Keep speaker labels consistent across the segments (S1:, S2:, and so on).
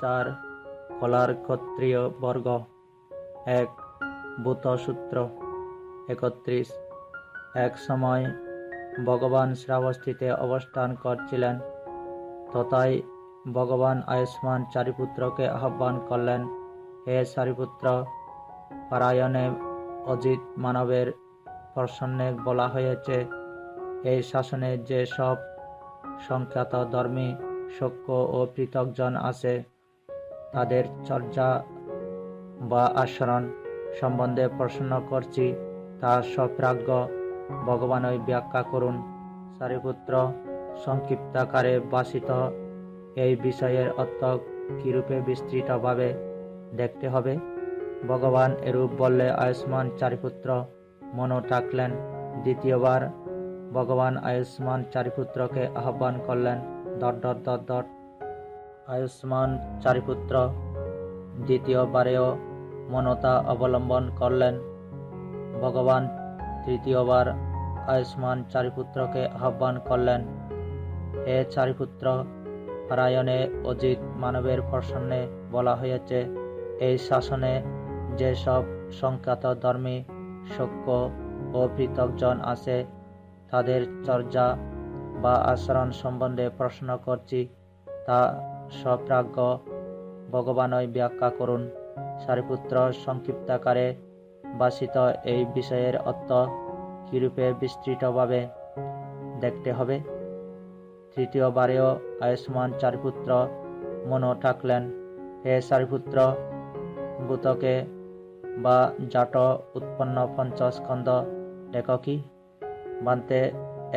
S1: 4. কলার ক্ষত্রিয় বর্গ। 1. ভূতসূত্র 31। এক সময় ভগবান শ্রাবস্তিতে অবস্থান করছিলেন, তথায় ভগবান আয়ুষ্মান চারিপুত্রকে আহ্বান করলেন, হে চারিপুত্র, পারায়ণে অজিত মানবের প্রসন্নে বলা হয়েছে, এই শাসনে যে সব সংখ্যাত ধর্মী সখ্য ও পৃথকজন আছে, তাদের চর্যা বা আচরণ সম্বন্ধে প্রশ্ন করছি, তা সপ্রাজ্ঞ ভগবানই ব্যাখ্যা করুন। সারিপুত্র সংক্ষিপ্তাকারে ভাষিত এই বিষয়ের অর্থ কিরূপে বিস্তৃতভাবে দেখতে হবে। ভগবান এরূপ বললে আয়ুষ্মান চারিপুত্র মন থাকলেন। দ্বিতীয়বার ভগবান আয়ুষ্মান চারিপুত্রকে আহ্বান করলেন। আয়ুষ্মান চারিপুত্র দ্বিতীয়বারেও মনতা অবলম্বন করলেন। ভগবান তৃতীয়বার আয়ুষ্মান চারিপুত্রকে আহ্বান করলেন, হে চারিপুত্র, পারায়ণে অজিত মানবের প্রসন্নে বলা হয়েছে, এই শাসনে যে সব সংখ্যাত ধর্মী সখ্য ও পৃথকজন আছে, তাদের চর্যা বা আচরণ সম্বন্ধে প্রশ্ন করছি, তা সপ্রাজ্ঞ ভগবানই ব্যাখ্যা করুন। সারিপুত্র সংক্ষিপ্তাকারে ভাষিত এই বিষয়ের অর্থ কিরূপে বিস্তৃতভাবে দেখতে হবে। তৃতীয়বারেও আয়ুষ্মান চারিপুত্র মন থাকলেন, হে চারিপুত্র, ভূতকে বা জাট উৎপন্ন পঞ্চস্কন্ধ দেখ কি? বান্তে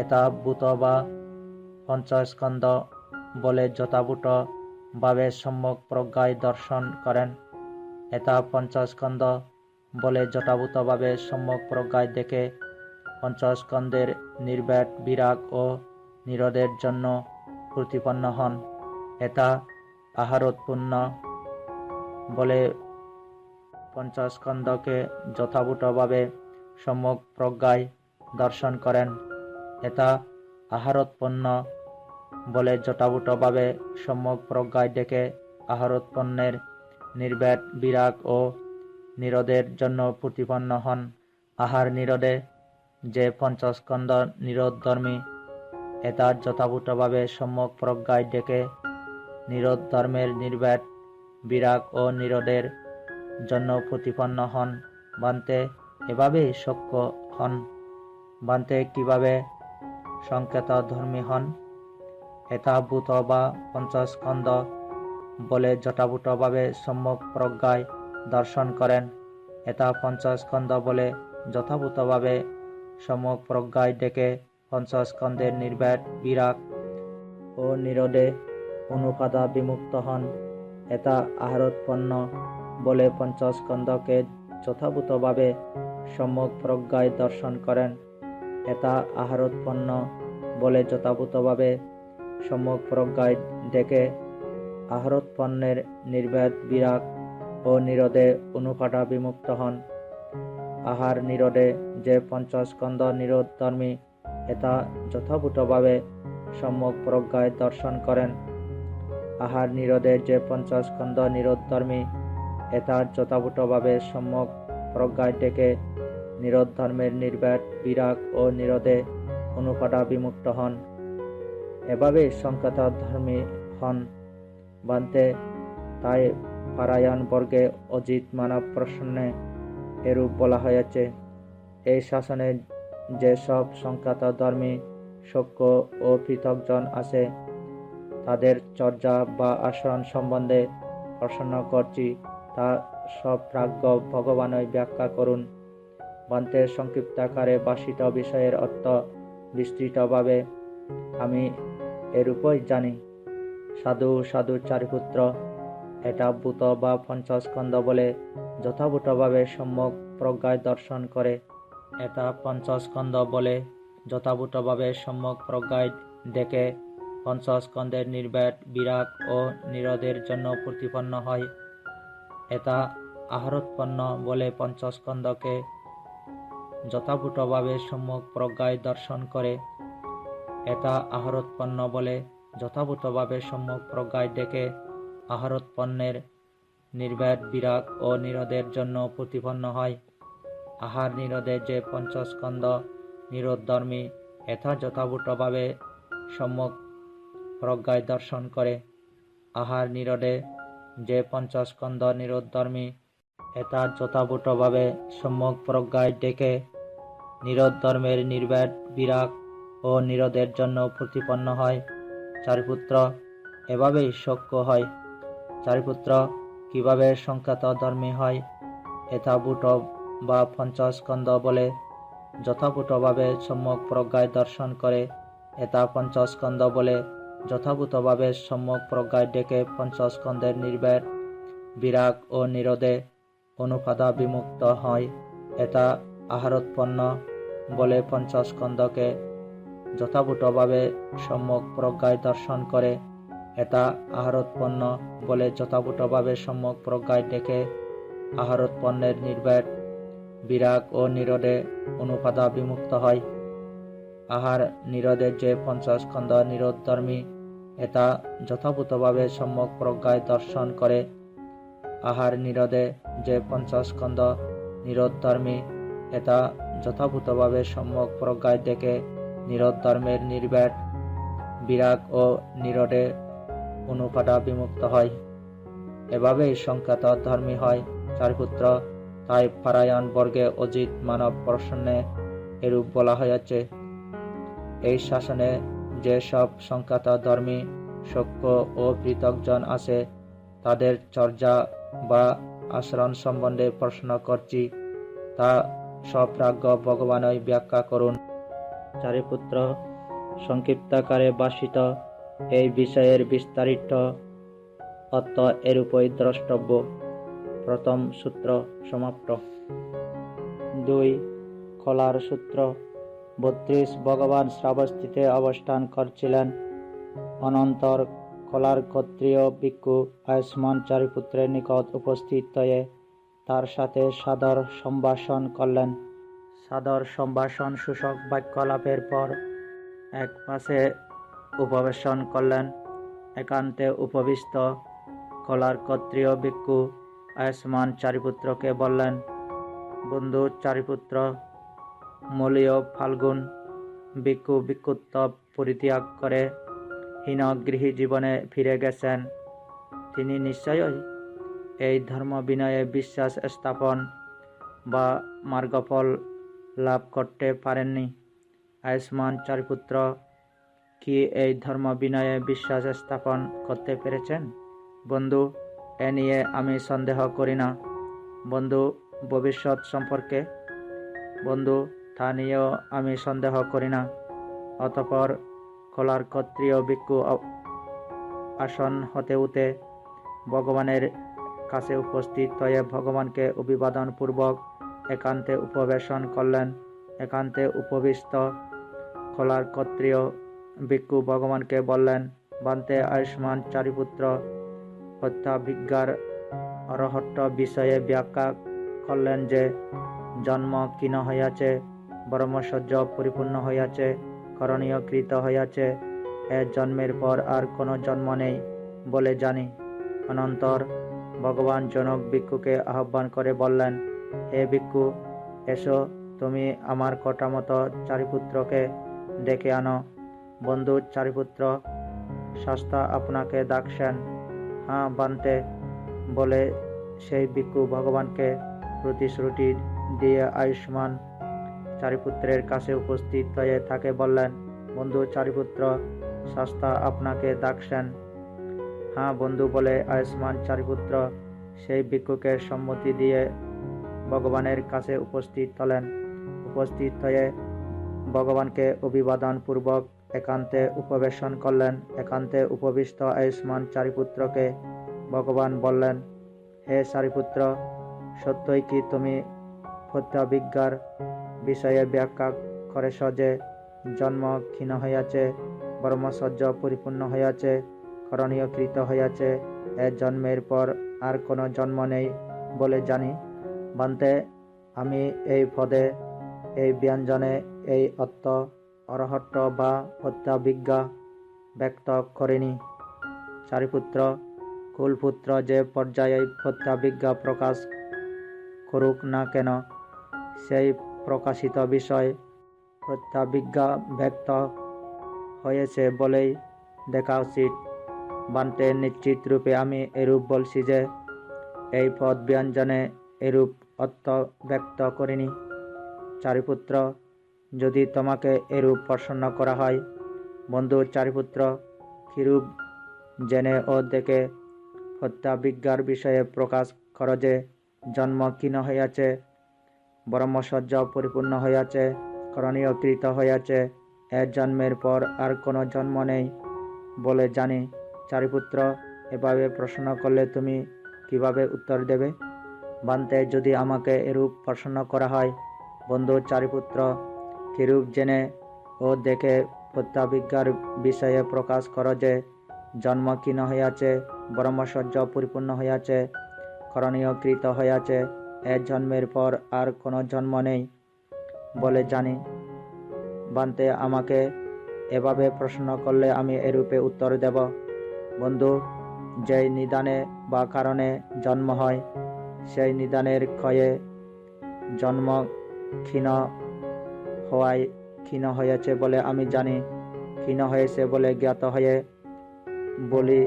S1: এটা ভূত বা পঞ্চস্কন্ধ বলে যথাভূত ভাবে সম্যক প্রজ্ঞায় দর্শন করেন। এটা পঞ্চস্কন্ধ বলে যথাভূত ভাবে সম্যক প্রজ্ঞায় দেখে পঞ্চস্কন্ধের নির্ভেদ বিরাগ ও নিরোধের জন্য প্রতিপন্ন হন। এটা আহারোৎপন্ন বলে পঞ্চস্কন্ধকে যথাভূতভাবে সম্যক প্রজ্ঞায় দর্শন করেন। এটা আহারোৎপন্ন বলে যথাভূতভাবে সম্যক প্রজ্ঞায় দেখে আহারোৎপন্নের নির্ভেদ বিরাগ ও নিরোধের জন্য প্রতিপন্ন হন। আহার নিরোধে যে পঞ্চস্কন্ধ নিরোধধর্মী, এটা যথাভূতভাবে সম্যক প্রজ্ঞায় দেখে নিরোধ ধর্মের নির্ভেদ বিরাগ ও নিরোধের জন্য প্রতিপন্ন হন। বান্তে এভাবেই সখ্য হন। বান্তে কিভাবে সংকেত ধর্মী হন? এটা ভূত বা পঞ্চস্কন্ধ বলে যথাভূতভাবে সম্যক প্রজ্ঞায় দর্শন করেন। এটা পঞ্চস্কন্ধ বলে যথাভূতভাবে সম্যক প্রজ্ঞায় দেখে পঞ্চস্কন্ধের নির্ভেদ বিরাগ ও নিরোধে অনুপাদা বিমুক্ত হন। এটা আহারোৎপন্ন বলে পঞ্চস্কন্ধকে যথাভূতভাবে সম্যক প্রজ্ঞায় দর্শন করেন। এটা আহারোৎপন্ন বলে যথাভূতভাবে সম্যক প্রজ্ঞায় দেখে আহারোৎপন্নের নির্ভেদ বিরাগ ও নিরোধে অনুপাদা বিমুক্ত হন। আহার নিরোধে যে পঞ্চস্কন্ধ নিরোধধর্মী, এটা যথাভূতভাবে সম্যক প্রজ্ঞায় দর্শন করেন। আহার নিরোধে যে পঞ্চস্কন্ধ নিরোধধর্মী, এটা যথাভূতভাবে সম্যক প্রজ্ঞায় দেখে নিরোধ ধর্মের নির্ভেদ বিরাগ ও নিরোধে অনুপাদা বিমুক্ত হন। এভাবে সংকেত ধর্মী হন। বান্তে তাই পারায়ণ বর্গে অজিত মানব প্রসন্নে এরূপ বলা হয়েছে, এই শাসনে যে সব সংখ্যাত ধর্মী সখ্য ও পৃথকজন আছে, তাদের চর্যা বা আচরণ সম্বন্ধে প্রশ্ন করছি, তা সপ্রাজ্ঞ ভগবানই ব্যাখ্যা করুন। বান্তে সংক্ষিপ্তাকারে ভাষিত বিষয়ের অর্থ বিস্তৃতভাবে আমি এরূপই জানি। সাধু সাধু চারিপুত্র, এটা ভূত বা পঞ্চস্কন্ধ বলে যথাভূতভাবে সম্যক প্রজ্ঞায় দর্শন করে। এটা পঞ্চস্কন্ধ বলে যথাভূতভাবে সম্যক প্রজ্ঞায় দেখে পঞ্চস্কন্ধের নির্ভেদ বিরাগ ও নিরোধের জন্য প্রতিপন্ন হয়। এটা আহারোৎপন্ন বলে পঞ্চস্কন্ধকে যথাভূতভাবে সম্যক প্রজ্ঞায় দর্শন করে। এটা আহারোৎপন্ন বলে যথাভূতভাবে সম্যক প্রজ্ঞায় দেখে আহারোৎপন্নের নির্ভেদ বিরাগ ও নিরোধের জন্য প্রতিপন্ন হয়। আহার নিরোধে যে পঞ্চস্কন্ধ নিরোধধর্মী এথা যথাযথভাবে সম্যক প্রজ্ঞায় দর্শন করে। আহার নিরোধে যে পঞ্চস্কন্ধ নিরোধধর্মী এথা যথাযথভাবে সম্যক প্রজ্ঞায় ডেকে নিরোধ ধর্মের নির্ভেদ বিরাগ ও নিরোধের জন্য প্রতিপন্ন হয়। চারিপুত্র, এভাবেই শক্য হয়। চারিপুত্র, কিভাবে সংখ্যাত ধর্মী হয়? এথাভূত বা পঞ্চস্কন্ধ বলে যথাভূতভাবে সম্যক প্রজ্ঞায় দর্শন করে। এথা পঞ্চস্কন্ধ বলে যথাভূতভাবে সম্যক প্রজ্ঞায় ডেকে পঞ্চস্কন্ধের নির্ভেদ বিরাগ ও নিরোধে অনুপাদা বিমুক্ত হয়। এথা আহারোৎপন্ন বলে পঞ্চস্কন্ধকে যথাভূতভাবে সম্যক প্রজ্ঞায় দর্শন করে। এথা আহারোৎপন্ন বলে যথাভূতভাবে সম্যক প্রজ্ঞায় ডেকে আহারোৎপন্নের নির্ভেদ বিরাগ ও নিরোধে অনুপাদা বিমুক্ত হয়। আহার নিরোধের যে পঞ্চস্কন্ধ নিরোধধর্মী এথা যথাভূতভাবে সম্যক প্রজ্ঞায় দর্শন করে। আহার নিরোধে যে পঞ্চস্কন্ধ নিরোধধর্মী এথা যথাভূতভাবে সম্যক প্রজ্ঞায় ডেকে নিরোধ ধর্মের নির্ভেদ বিরাগ ও নিরোধে অনুপাদা বিমুক্ত হয়। এভাবেই সংখ্যাত ধর্মী হয় চারিপুত্র। তাই পারায়ণ বর্গে অজিত মানব প্রসন্নে এরূপ বলা হয়েছে। এই শাসনে যে সব সংখ্যাত ধর্মী সখ্য ও পৃথকজন আছে তাদের চর্যা বা আচরণ সম্বন্ধে প্রশ্ন করছি, তা সপ্রাজ্ঞ ভগবানই ব্যাখ্যা করুন। চারিপুত্র, সংক্ষিপ্তাকারে ভাষিত এই বিষয়ের বিস্তারিত অর্থ এরূপই দ্রষ্টব্য। প্রথম সূত্র সমাপ্ত। 2. খোলার সূত্র। 32 ভগবান শ্রাবস্তিতে অবস্থান করছিলেন। অনন্তর খোলার ক্ষত্রিয় ভিক্ষু আয়ুষ্মান চারিপুত্রের নিকট উপস্থিত হয়ে তার সাথে সাদর সম্ভাষণ করলেন। সাদর সম্ভাষণ সূচক বাক্যালাপের পর এক পাশে উপবেশন করলেন। একান্তে উপবিষ্ট খোলার ক্ষত্রিয় ভিক্ষু আয়ুষ্মান চারিপুত্রকে বললেন, বন্ধু চারিপুত্র, মলীয় ফাল্গুন ভিক্ষু ভিক্ষুত্ব পরিত্যাগ করে হীনগৃহী জীবনে ফিরে গেছেন। তিনি নিশ্চয়ই এই ধর্ম বিনয়ে বিশ্বাস স্থাপন বা মার্গফল লাভ করতে পারেননি। আয়ুষ্মান চারিপুত্র কি এই ধর্ম বিনয়ে বিশ্বাস স্থাপন করতে পেরেছেন? বন্ধু, এ নিয়ে আমি সন্দেহ করি না। বন্ধু, ভবিষ্যৎ সম্পর্কে? বন্ধু, তা নিয়েও আমি সন্দেহ করি না। অতঃপর খোলার ক্ষত্রিয় ভিক্ষু আসন হতে উঠে ভগবানের কাছে উপস্থিত হয়ে ভগবানকে অভিবাদন পূর্বক একান্তে উপবেশন করলেন। একান্তে উপবিষ্ট খোলার ক্ষত্রিয় ভিক্ষু ভগবানকে বললেন, বান্তে আয়ুষ্মান চারিপুত্র, হত্যাভিজ্ঞার অরহত্য বিষয়ে ব্যাখ্যা করলেন যে জন্ম ক্ষীণ হইয়াছে, ব্রহ্মচর্য পরিপূর্ণ হইয়াছে, করণীয় কৃত হইয়াছে, এ জন্মের পর আর কোনো জন্ম নেই বলে জানি। অনন্তর ভগবান জনক ভিক্ষুকে আহ্বান করে বললেন, হে ভিক্ষু, এসো, তুমি আমার কথা মতো চারিপুত্রকে ডেকে আনো। বন্ধু চারিপুত্র, শাস্তা আপনাকে ডাকছেন। হ্যাঁ বান্তে, বলে সেই ভিক্ষু ভগবানকে প্রতিশ্রুতি দিয়ে আয়ুষ্মান চারিপুত্রের কাছে উপস্থিত হয়ে তাকে বললেন, বন্ধু চারিপুত্র, শাস্তা আপনাকে ডাকছেন। হ্যাঁ বন্ধু, বলে আয়ুষ্মান চারিপুত্র সেই ভিক্ষুকে সম্মতি দিয়ে ভগবানের কাছে উপস্থিত হলেন। উপস্থিত হয়ে ভগবানকে অভিবাদন পূর্বক একান্তে উপবেশন করলেন। একান্তে উপবিষ্ট আয়ুষ্মান চারিপুত্রকে ভগবান বললেন, হে চারিপুত্র, সত্যই কি তুমি হত্যাভিজ্ঞার বিষয়ে ব্যাখ্যা করেছ যে জন্ম ক্ষীণ হইয়াছে, ব্রহ্মচর্য পরিপূর্ণ হইয়াছে, করণীয় কৃত হইয়াছে, এ জন্মের পর আর কোনো জন্ম নেই বলে জানি। বান্তে, আমি এই পদে, এই ব্যঞ্জনে এই অর্থ অরহত্য বা হত্যাভিজ্ঞা ব্যক্ত করিনি। চারিপুত্র, কুলপুত্র যে পর্যায়ে প্রত্যাবিজ্ঞা প্রকাশ করুক না কেন, সেই প্রকাশিত বিষয় প্রত্যাবিজ্ঞা ব্যক্ত হয়েছে বলেই দেখা উচিত। বান্তে নিশ্চিত রূপে আমি এরূপ বলছি যে এই পদ ব্যঞ্জনে এরূপ অর্থ ব্যক্ত করিনি। চারিপুত্র, যদি তোমাকে এরূপ প্রসন্ন করা হয়, বন্ধু চারিপুত্র, কিরূপ জেনে ও দেখে প্রত্যাবিজ্ঞার বিষয়ে প্রকাশ কর যে জন্ম ক্ষীণ হইয়াছে, ব্রহ্মচর্য পরিপূর্ণ হইয়াছে, করণীয়কৃত হইয়াছে, এ জন্মের পর আর কোনো জন্ম নেই বলে জানি। চারিপুত্র, এভাবে প্রশ্ন করলে তুমি কিভাবে উত্তর দেবে? বান্তে, যদি আমাকে এরূপ প্রশ্ন করা হয়, বন্ধু চারিপুত্র, কিরূপ জেনে ও দেখে প্রত্যাবিজ্ঞার বিষয়ে প্রকাশ কর যে জন্ম ক্ষীণ হইয়াছে, ব্রহ্মচর্য পরিপূর্ণ হইয়াছে, করণীয়কৃত হইয়াছে, এ জন্মের পর আর কোনো জন্ম নেই বলে জানি। বান্তে, আমাকে এভাবে প্রশ্ন করলে আমি এরূপে উত্তর দেব, বন্ধু, যেই নিদানে বা কারণে জন্ম হয়, সেই নিদানের ক্ষয়ে জন্ম ক্ষীণ হওয়ায় ক্ষীণ হয়েছে বলে আমি জানি। ক্ষীণ হয়েছে বলে জ্ঞাত হয়ে বলি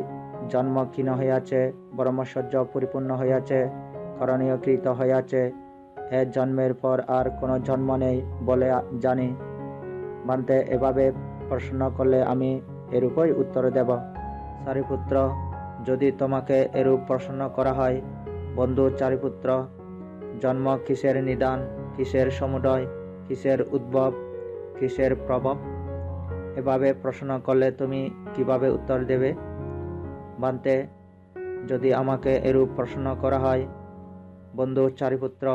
S1: জন্ম ক্ষীণ হইয়াছে, ব্রহ্মচর্য পরিপূর্ণ হইয়াছে, করণীয়কৃত হইয়াছে, এ জন্মের পর আর কোনো জন্ম নেই বলে জানি। বান্তে, এভাবে প্রশ্ন করলে আমি এরূপই উত্তর দেব। চারিপুত্র, যদি তোমাকে এরূপ প্রশ্ন করা হয়, বন্ধু চারিপুত্র, জন্ম কিসের নিদান, কিসের সমুদয়, কিসের উদ্ভব, কিসের প্রভব, এভাবে প্রশ্ন করলে তুমি কিভাবে উত্তর দেবে? বান্তে, যদি আমাকে এরূপ প্রশ্ন করা হয়, বন্ধু চারিপুত্র,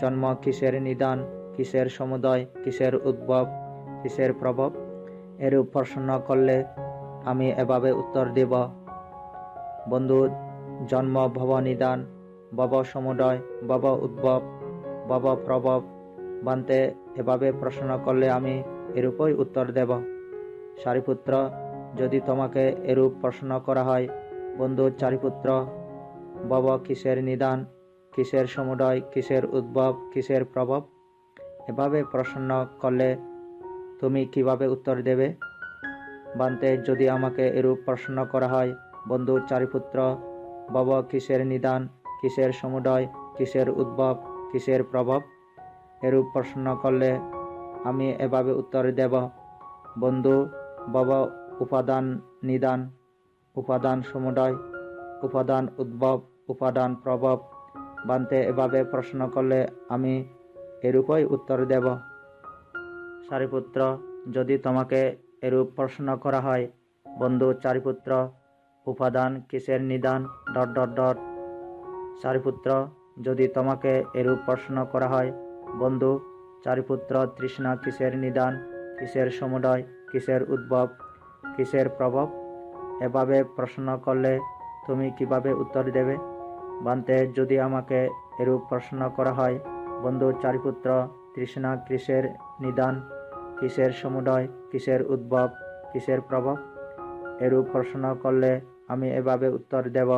S1: জন্ম কিসের নিদান, কিসের সমুদয়, কিসের উদ্ভব, কিসের প্রভব, এরূপ প্রশ্ন করলে আমি এভাবে উত্তর দেব, বন্ধু, জন্ম ভব নিদান, ভব সমুদয়, ভব উদ্ভব, ভব প্রভব। বান্তে, এভাবে প্রশ্ন করলে আমি এরূপই উত্তর দেব। সারিপুত্র, যদি তোমাকে এরূপ প্রশ্ন করা হয়, বন্ধু চারিপুত্র, ভব কিসের নিদান, কিসের সমুদয়, কিসের উদ্ভব, কিসের প্রভব, এভাবে প্রশ্ন করলে তুমি কিভাবে উত্তর দেবে? বান্তে, যদি আমাকে এরূপ প্রশ্ন করা হয়, বন্ধু চারিপুত্র, ভব কিসের নিদান, কিসের সমুদয়, কিসের উদ্ভব, কিসের প্রভব, এরূপ প্রশ্ন করলে আমি এভাবে উত্তর দেব, বন্ধু, ভব উপাদান নিদান, উপাদান সমুদয়, উপাদান উদ্ভব, উপাদান প্রভব। বান্তে, এভাবে প্রশ্ন করলে আমি এরূপই উত্তর দেব। সারিপুত্র, যদি তোমাকে এরূপ প্রশ্ন করা হয়, বন্ধু চারিপুত্র, উপাদান কিসের নিদান ... সারিপুত্র, যদি তোমাকে এরূপ প্রশ্ন করা হয়, বন্ধু চারিপুত্র, তৃষ্ণা কিসের নিদান, কিসের সমুদয়, কিসের উদ্ভব, কিসের প্রভব, এভাবে প্রশ্ন করলে তুমি কিভাবে উত্তর দেবে? বান্তে, যদি আমাকে এরূপ প্রশ্ন করা হয়, বন্ধু চারিপুত্র, তৃষ্ণা কিসের নিদান, কিসের সমুদয়, কিসের উদ্ভব, কিসের প্রভব, এরূপ প্রশ্ন করলে আমি এভাবে উত্তর দেব,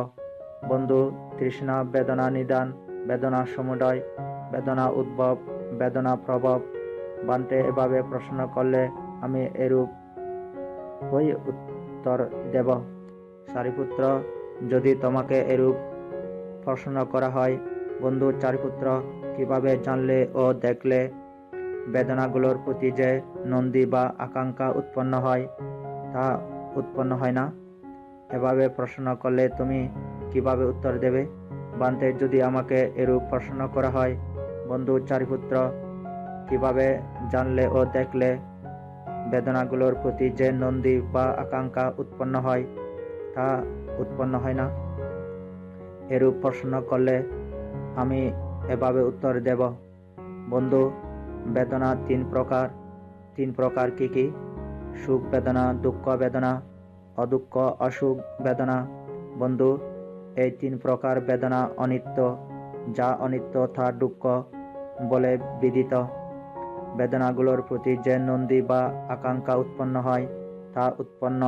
S1: বন্ধু, তৃষ্ণা বেদনা নিদান, বেদনা সমুদয়, বেদনা উদ্ভব, বেদনা প্রভব। বান্তে, এভাবে প্রশ্ন করলে আমি এরূপ উত্তর দেব। সারিপুত্র, যদি তোমাকে এরূপ প্রশ্ন করা হয়, বন্ধু চারিপুত্র, কিভাবে জানলে ও দেখলে বেদনাগুলোর প্রতি যে নন্দী বা আকাঙ্ক্ষা উৎপন্ন হয়, তা উৎপন্ন হয় না, এভাবে প্রশ্ন করলে তুমি কিভাবে উত্তর দেবে? বান্তে, যদি আমাকে এরূপ প্রশ্ন করা হয়, বন্ধু চারিপুত্র, কিভাবে জানলে ও দেখলে বেদনাগুলোর প্রতি যে নন্দী বা আকাঙ্ক্ষা উৎপন্ন হয়, তা উৎপন্ন হয় না, এরূপ প্রশ্ন করলে আমি এভাবে উত্তর দেব, বন্ধু, বেদনা তিন প্রকার কি কি? সুখ বেদনা, দুঃখ বেদনা, অদুঃখ অসুখ বেদনা। বন্ধু, এই তিন প্রকার বেদনা অনিত্য, যা অনিত্য তা দুঃখ বলে বিদিত। বেদনাগুলোর প্রতি যে নন্দী বা আকাঙ্ক্ষা উৎপন্ন হয়, তা উৎপন্ন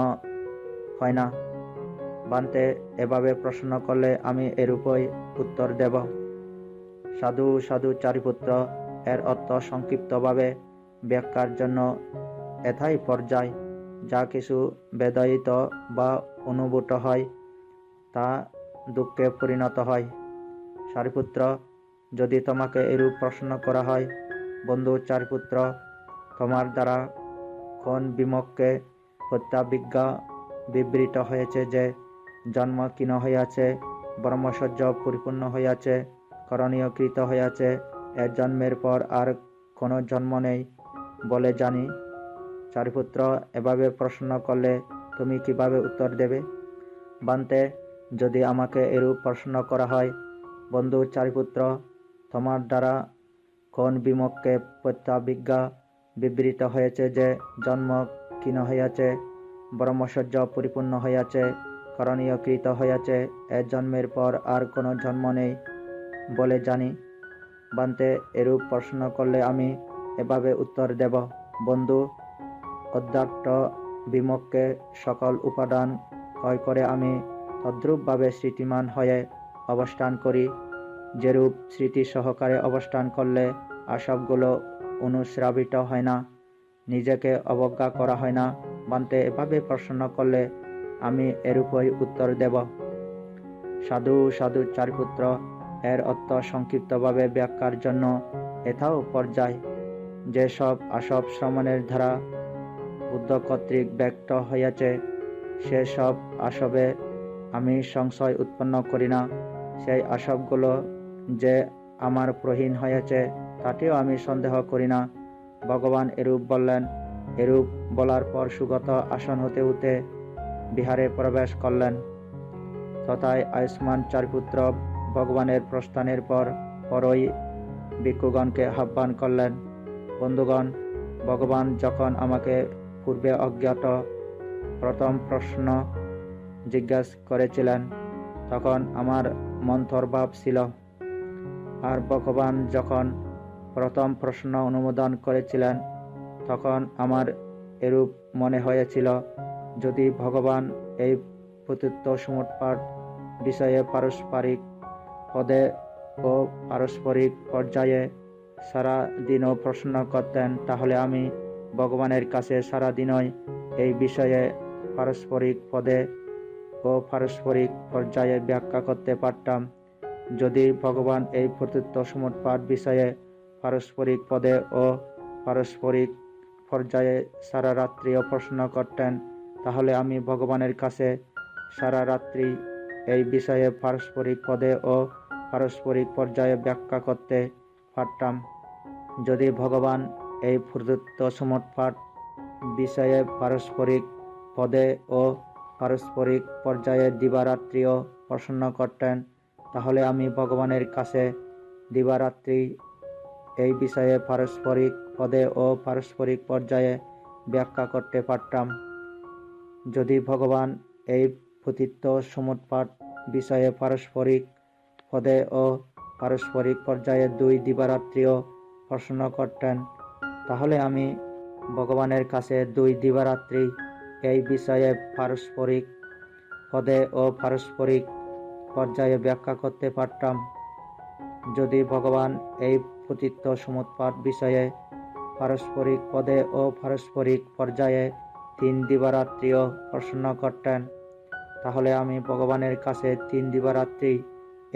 S1: হয় না। বান্তে এভাবে প্রশ্ন করলে আমি এরূপই উত্তর দেব। সাধু সাধু চারিপুত্র এর অর্থ সংক্ষিপ্তভাবে ব্যাখ্যার জন্য এথাই পর্যায়। যা কিছু বেদয়িত বা অনুভূত হয় তা দুঃখে পরিণত হয়। সারিপুত্র, যদি তোমাকে এরূপ প্রশ্ন করা হয়, বন্ধু চারিপুত্র, তোমার দ্বারা কোন বিমুখকে প্রত্যাবিজ্ঞা বিবৃত হয়েছে যে জন্ম ক্ষীণ হইয়াছে, ব্রহ্মচর্য পরিপূর্ণ হইয়াছে, করণীয়কৃত হইয়াছে, এর জন্মের পর আর কোনো জন্ম নেই বলে জানি। চারিপুত্র, এভাবে প্রশ্ন করলে তুমি কিভাবে উত্তর দেবে? বান্তে, যদি আমাকে এরূপ প্রশ্ন করা হয়, বন্ধু চারিপুত্র, তোমার দ্বারা কোন বিমুখকে প্রত্যাবিজ্ঞা বিবৃত হয়েছে যে জন্ম ক্ষীণ হইয়াছে, ব্রহ্মচর্য পরিপূর্ণ হইয়াছে, করণীয়কৃত হইয়াছে, এর জন্মের পর আর কোনো জন্ম নেই বলে জানি। বান্তে, এরূপ প্রশ্ন করলে আমি এভাবে উত্তর দেব। বন্ধু, অধ্যাত্ম বিমুখকে সকল উপাদান ক্ষয় করে আমি তদ্রূপভাবে স্মৃতিমান হয়ে অবস্থান করি, যেরূপ স্মৃতি সহকারে অবস্থান করলে আসবগুলো অনুশ্রাবিত হয় না, নিজেকে অবজ্ঞা করা হয় না। বান্তে, এভাবে প্রশ্ন করলে আমি এরূপই উত্তর দেব। সাধু সাধু চারিপুত্র এর অর্থ সংক্ষিপ্তভাবে ব্যাখ্যার জন্য এথাও পর্যায়। যেসব আসব শ্রমণের দ্বারা বুদ্ধ কর্তৃক ব্যক্ত হইয়াছে, সেসব আসবে আমি সংশয় উৎপন্ন করি না। সেই আসবগুলো যে আমার প্রহীন হয়েছে তাতেও আমি সন্দেহ করি না। ভগবান এরূপ বললেন। এরূপ বলার পর সুগত আসন হতে হতে বিহারে প্রবেশ করলেন। তথায় আয়ুষ্মান চারিপুত্র ভগবানের প্রস্থানের পরই ভিক্ষুগণকে আহ্বান করলেন। বন্ধুগণ, ভগবান যখন আমাকে পূর্বে অজ্ঞাত প্রথম প্রশ্ন জিজ্ঞাসা করেছিলেন, তখন আমার মন্থরভাব ছিল। আর ভগবান যখন প্রথম প্রশ্ন অনুমোদন করেছিলেন, তখন আমার এরূপ মনে হয়েছিল, যদি ভগবান এই পতিত সমুৎপাত বিষয়ে পারস্পরিক পদে ও পারস্পরিক পর্যায়ে সারা দিনও প্রশ্ন করতেন, তাহলে আমি ভগবানের কাছে সারা দিনই এই বিষয়ে পারস্পরিক পদে ও পারস্পরিক পর্যায়ে ব্যাখ্যা করতে পারতাম। যদি ভগবান এই পতিত সমুৎপাত বিষয়ে পারস্পরিক পদে ও পারস্পরিক পর্যায়ে সারা রাত্রিও প্রশ্ন করতেন, তাহলে আমি ভগবানের কাছে সারা রাত্রি এই বিষয়ে পারস্পরিক পদে ও পারস্পরিক পর্যায়ে ব্যাখ্যা করতে পারতাম। যদি ভগবান এই পতিত সমুৎপাত বিষয়ে পারস্পরিক পদে ও পারস্পরিক পর্যায়ে দিবারাত্রিও প্রশ্ন করতেন, তাহলে আমি ভগবানের কাছে দিবারাত্রি এই বিষয়ে পারস্পরিক পদে ও পারস্পরিক পর্যায়ে ব্যাখ্যা করতে পারতাম। যদি ভগবান এই পতিত সমুৎপাত বিষয়ে পারস্পরিক পদে ও পারস্পরিক পর্যায়ে 2 দিবারাত্রিও প্রশ্ন করতেন, তাহলে আমি ভগবানের কাছে 2 দিবারাত্রি এই বিষয়ে পারস্পরিক পদে ও পারস্পরিক পর্যায়ে ব্যাখ্যা করতে পারতাম। যদি ভগবান এই পতিত সমুৎপাত বিষয়ে পারস্পরিক পদে ও পারস্পরিক পর্যায়ে 3 দিবারাত্রিও প্রশ্ন করতেন, তাহলে আমি ভগবানের কাছে 3 দিবারাত্রি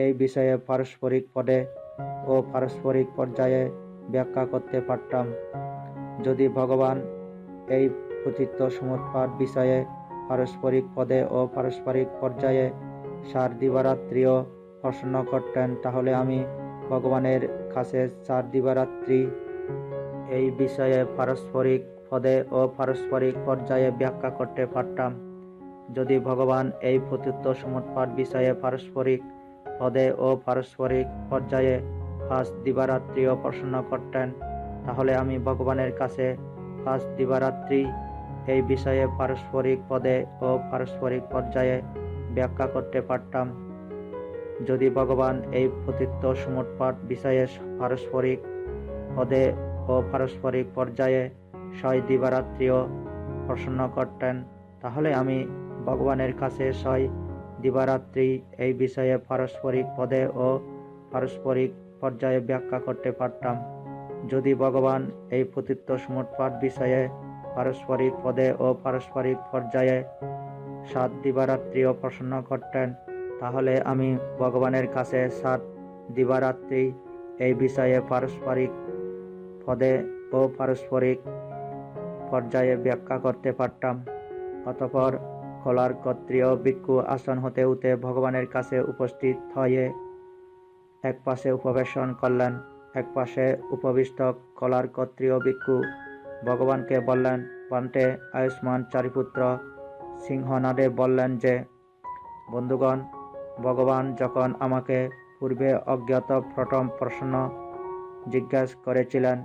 S1: এই বিষয়ে পারস্পরিক পদে ও পারস্পরিক পর্যায়ে ব্যাখ্যা করতে পারতাম। যদি ভগবান এই পতিত সমুৎপাত বিষয়ে পারস্পরিক পদে ও পারস্পরিক পর্যায়ে 4 দিবারাত্রিও প্রশ্ন করতেন, তাহলে আমি ভগবানের কাছে 4 দিবারাত্রি এই বিষয়ে পারস্পরিক পদে ও পারস্পরিক পর্যায়ে ব্যাখ্যা করতে পারতাম। যদি ভগবান এই পতিত সমুৎপাত বিষয়ে পারস্পরিক পদে ও পারস্পরিক পর্যায়ে 5 দিবারাত্রিও প্রশ্ন করতেন, তাহলে আমি ভগবানের কাছে 5 দিবারাত্রি এই বিষয়ে পারস্পরিক পদে ও পারস্পরিক পর্যায়ে ব্যাখ্যা করতে পারতাম। যদি ভগবান এই পতিত সমুৎপাত বিষয়ে পারস্পরিক পদে ও পারস্পরিক পর্যায়ে 6 দিবারাত্রিও প্রশ্ন করতেন, তাহলে আমি ভগবানের কাছে 6 দিবারাত্রি এই বিষয়ে পারস্পরিক পদে ও পারস্পরিক পর্যায়ে ব্যাখ্যা করতে পারতাম। যদি ভগবান এই পতিত্ব সমুৎপাত বিষয়ে পারস্পরিক পদে ও পারস্পরিক পর্যায়ে 7 দিবারাত্রিও প্রশ্ন করতেন, তাহলে আমি ভগবানের কাছে 7 দিবারাত্রি এই বিষয়ে পারস্পরিক পদে ও পারস্পরিক পর্যায়ে ব্যাখ্যা করতে পারতাম। অতঃপর কলার ক্ষত্রিয় ভিক্ষু আসন হতে উঠে ভগবানের কাছে উপস্থিত হয়ে এক পাশে উপবেশন করলেন। এক পাশে উপবিষ্ট কলার ক্ষত্রিয় ভিক্ষু ভগবানকে বললেন, পান্তে আয়ুষ্মান চারিপুত্র সিংহনাদে বললেন যে, বন্ধুগণ, ভগবান যখন আমাকে পূর্বে অজ্ঞাত প্রথম প্রশ্ন জিজ্ঞাসা করেছিলেন,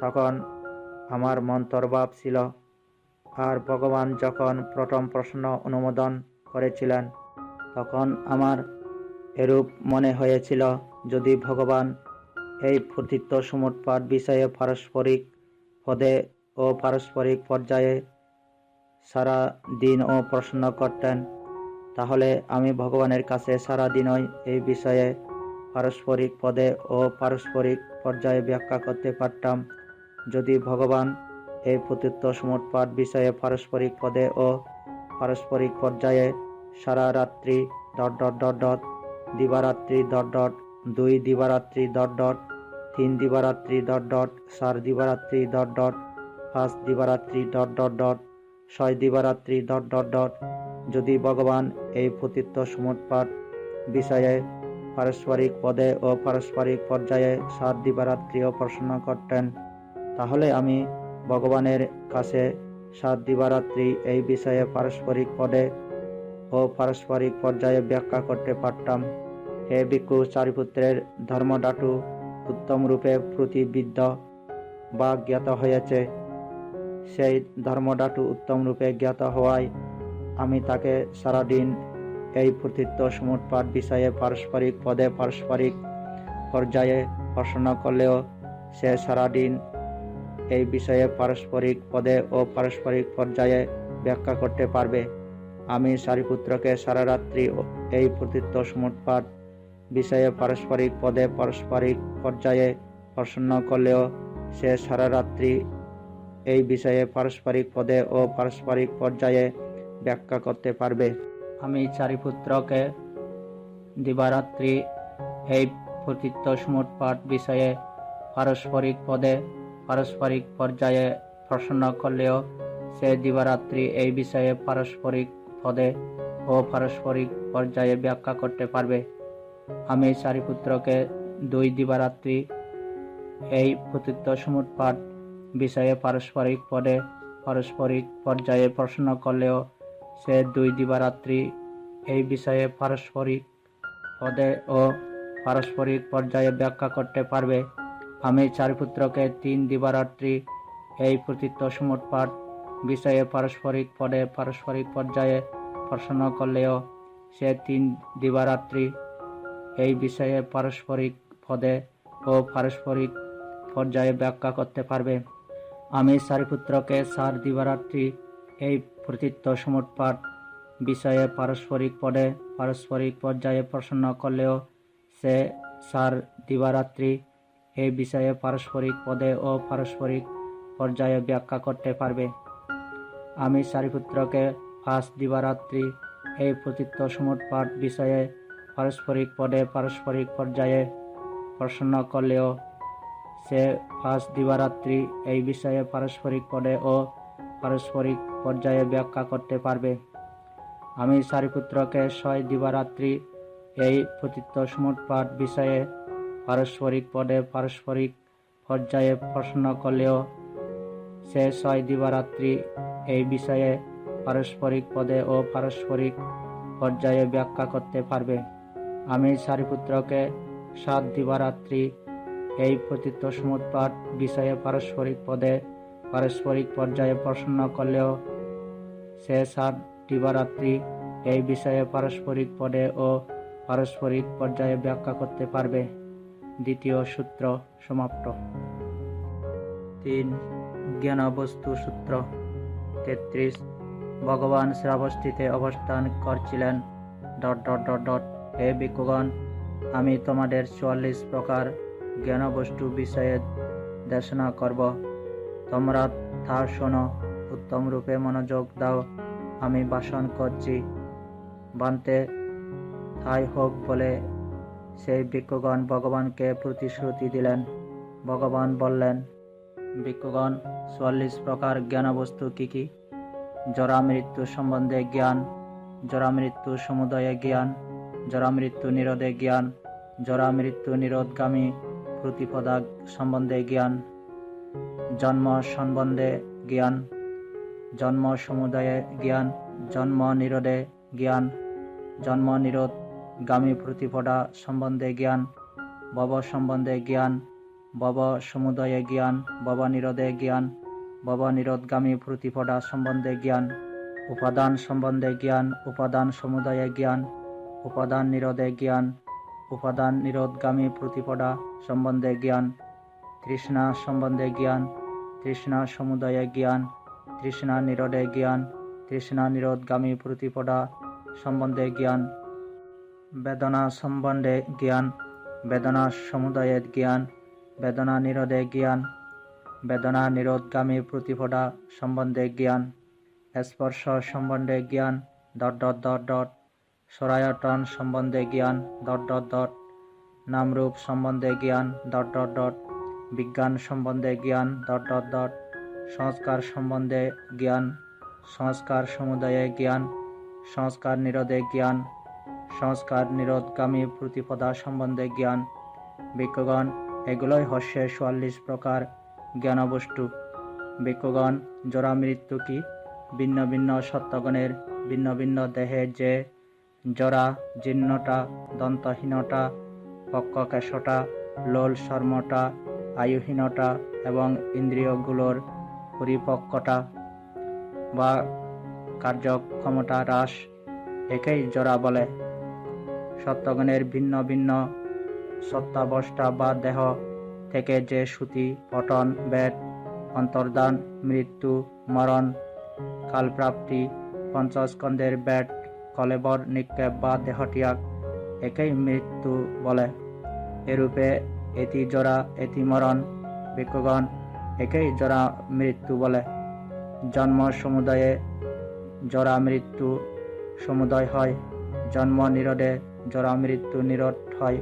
S1: তখন আমার মন্তর্ভাব ছিল, আর ভগবান যখন প্রথম প্রশ্ন অনুমোদন করেছিলেন, তখন আমার এরূপ মনে হয়েছিল, যদি ভগবান এই পতিত্ব সমুৎপাত বিষয়ে পারস্পরিক পদে ও পারস্পরিক পর্যায়ে সারা দিন ও প্রশ্ন করতেন, তাহলে আমি ভগবানের কাছে সারা দিনই এই বিষয়ে পারস্পরিক পদে ও পারস্পরিক পর্যায়ে ব্যাখ্যা করতে পারতাম। যদি ভগবান এই পতিত্ব সমুৎপাত বিষয়ে পারস্পরিক পদে ও পারস্পরিক পর্যায়ে সারা রাত্রি ... দিবারাত্রি ... 2 দিবারাত্রি ... 3 দিবারাত্রি ... 4 দিবারাত্রি ... 5 দিবারাত্রি ... 6 দিবারাত্রি ... যদি ভগবান এই পতিত্ব সমুৎপাত বিষয়ে পারস্পরিক পদে ও পারস্পরিক পর্যায়ে 7 দিবারাত্রিও প্রশ্ন করতেন, তাহলে আমি ভগবানের কাছে 7 দিবারাত্রি এই বিষয়ে পারস্পরিক পদে ও পারস্পরিক পর্যায়ে ব্যাখ্যা করতে পারতাম। হে ভিক্ষু চারিপুত্রের ধর্মদাটু উত্তম রূপে প্রতিবিদ্ধ বা জ্ঞাত হয়েছে। সেই ধর্মদাটু উত্তম রূপে জ্ঞাত হওয়ায় আমি তাকে সারাদিন এই পতিত্ব সমুৎপাত বিষয়ে পারস্পরিক পদে পারস্পরিক পর্যায়ে প্রশ্ন করলেও সে সারাদিন এই বিষয়ে পারস্পরিক পদে ও পারস্পরিক পর্যায়ে ব্যাখ্যা করতে পারবে। আমি সারিপুত্রকে সারা রাত্রি এই পতিত্ব সমুৎপাত বিষয়ে পারস্পরিক পদে পারস্পরিক পর্যায়ে প্রশ্ন করলেও সে সারা রাত্রি এই বিষয়ে পারস্পরিক পদে ও পারস্পরিক পর্যায়ে ব্যাখ্যা করতে পারবে। আমি চারিপুত্রকে দিবারাত্রি এই পতিত্ব সমুৎপাত বিষয়ে পারস্পরিক পদে পারস্পরিক পর্যায়ে প্রশ্ন করলেও সে দিবারাত্রি এই বিষয়ে পারস্পরিক পদে ও পারস্পরিক পর্যায়ে ব্যাখ্যা করতে পারবে। আমি চারিপুত্রকে 2 দিবারাত্রি এই পতিত্ব সমুৎপাত বিষয়ে পারস্পরিক পদে পারস্পরিক পর্যায়ে প্রশ্ন করলেও সে 2 দিবারাত্রি এই বিষয়ে পারস্পরিক পদে ও পারস্পরিক পর্যায়ে ব্যাখ্যা করতে পারবে। আমি চারিপুত্রকে 3 দিবারাত্রি এই পতিত্ব সমুৎপাত বিষয়ে পারস্পরিক পদে পারস্পরিক পর্যায়ে প্রশ্ন করলেও সে 3 দিবারাত্রি এই বিষয়ে পারস্পরিক পদে ও পারস্পরিক পর্যায়ে ব্যাখ্যা করতে পারবে। আমি চারিপুত্রকে 4 দিবারাত্রি এই পতিত্ব সমুৎপাত বিষয়ে পারস্পরিক পদে পারস্পরিক পর্যায়ে প্রশ্ন করলেও সে 4 দিবারাত্রি এই বিষয়ে পারস্পরিক পদে ও পারস্পরিক পর্যায়ে ব্যাখ্যা করতে পারবে। আমি চারিপুত্রকে 5 দিবারাত্রি এই পতিত্ব সমুৎপাত বিষয়ে পারস্পরিক পদে পারস্পরিক পর্যায়ে প্রশ্ন করলেও সে 5 দিবারাত্রি এই বিষয়ে পারস্পরিক পদে ও পারস্পরিক পর্যায়ে ব্যাখ্যা করতে পারবে। আমি চারিপুত্রকে 6 দিবারাত্রি এই পতিত্ব সমুৎপাত বিষয়ে পারস্পরিক পদে পারস্পরিক পর্যায়ে প্রশ্ন করলেও সে 6 দিবারাত্রি এই বিষয়ে পারস্পরিক পদে ও পারস্পরিক পর্যায়ে ব্যাখ্যা করতে পারবে। আমি চারিপুত্রকে 7 দিবারাত্রি এই পতিত্ব সমুৎপাত বিষয়ে পারস্পরিক পদে পারস্পরিক পর্যায়ে প্রশ্ন করলেও সে 7 দিবারাত্রি এই বিষয়ে পারস্পরিক পদে ও পারস্পরিক পর্যায়ে ব্যাখ্যা করতে পারবে। দ্বিতীয় সূত্র সমাপ্ত। 3. জ্ঞানবস্তু সূত্র 33। ভগবান শ্রাবস্তিতে অবস্থান করছিলেন। হে ভিক্ষুগণ, আমি তোমাদের 44 প্রকার জ্ঞানবস্তু বিষয়ে দেশনা করব, তোমরা তা শোনো, উত্তম রূপে মনোযোগ দাও। আমি ভাষণ করছি, বান্তে তাই হোক বলে সেই ভিক্ষুগণ ভগবানকে প্রতিশ্রুতি দিলেন। ভগবান বললেন, ভিক্ষুগণ, 44 প্রকার জ্ঞানবস্তু কি কি? জরা মৃত্যু সম্বন্ধে জ্ঞান, জরা মৃত্যু সমুদয়ে জ্ঞান, জরা মৃত্যু নিরোধে জ্ঞান, জরা মৃত্যু নিরোধগামী প্রতিপদা সম্বন্ধে জ্ঞান, জন্ম সম্বন্ধে জ্ঞান, জন্ম সমুদয়ে জ্ঞান, জন্ম নিরোধে জ্ঞান, জন্ম নিরোধগামী প্রতিপদা সম্বন্ধে জ্ঞান, ভব সম্বন্ধে জ্ঞান, ভব সমুদয়ে জ্ঞান, ভব নিরোধে জ্ঞান, ভব নিরোধগামী প্রতিপদা সম্বন্ধে জ্ঞান, উপাদান সম্বন্ধে জ্ঞান, উপাদান সমুদয়ে জ্ঞান, উপাদান নিরোধে জ্ঞান, উপাদান নিরোধগামী প্রতিপদা সম্বন্ধে জ্ঞান, তৃষ্ণা সম্বন্ধে জ্ঞান, তৃষ্ণা সমুদয়ে জ্ঞান, তৃষ্ণা নিরোধে জ্ঞান, তৃষ্ণা নিরোধগামী প্রতিপদা সম্বন্ধে জ্ঞান, বেদনা সম্বন্ধে জ্ঞান, বেদনা সমুদয়ে জ্ঞান, বেদনা নিরোধে জ্ঞান, বেদনা নিরোধগামী প্রতিপদা সম্বন্ধে জ্ঞান, স্পর্শ সম্বন্ধে জ্ঞান, সরায়তন সম্বন্ধে জ্ঞান, নামরূপ সম্বন্ধে জ্ঞান, বিজ্ঞান সম্বন্ধে জ্ঞান, সংস্কার সম্বন্ধে জ্ঞান, সংস্কার সমুদয়ে জ্ঞান, সংস্কার নিরোধে জ্ঞান, সংস্কার নিরোধগামী প্রতিপদা সম্বন্ধে জ্ঞান। ভিক্ষুগণ, এগুলোই হচ্ছে 44 প্রকার জ্ঞানবস্তু। ভিক্ষুগণ, জরা মৃত্যু কি? ভিন্ন ভিন্ন সত্যগণের ভিন্ন ভিন্ন দেহে যে জরা, জীর্ণতা, দন্তহীনতা, পক্ককেশতা, লোল শর্মতা, আয়ুহীনতা এবং ইন্দ্রিয়গুলোর পরিপক্কতা বা কার্যক্ষমতা হ্রাস, একেই জরা বলে। সত্যগণের ভিন্ন ভিন্ন সত্তাবস্থা বা দেহ থেকে যে শ্রুতি, পতন, বেদ, অন্তর্ধান, মৃত্যু, মরণ, কালপ্রাপ্তি, পঞ্চস্কন্ধের বেদ, কলেবর নিক্ষেপ বা দেহত্যাগ, একেই মৃত্যু বলে। এরূপে এতি জরা, এতি মরণ। ভিক্ষুগণ, একেই জরা মৃত্যু বলে। জন্ম সমুদয়ে জরা মৃত্যু সমুদয় হয়, জন্ম নিরোধে জরা মৃত্যু নিরোধ হয়।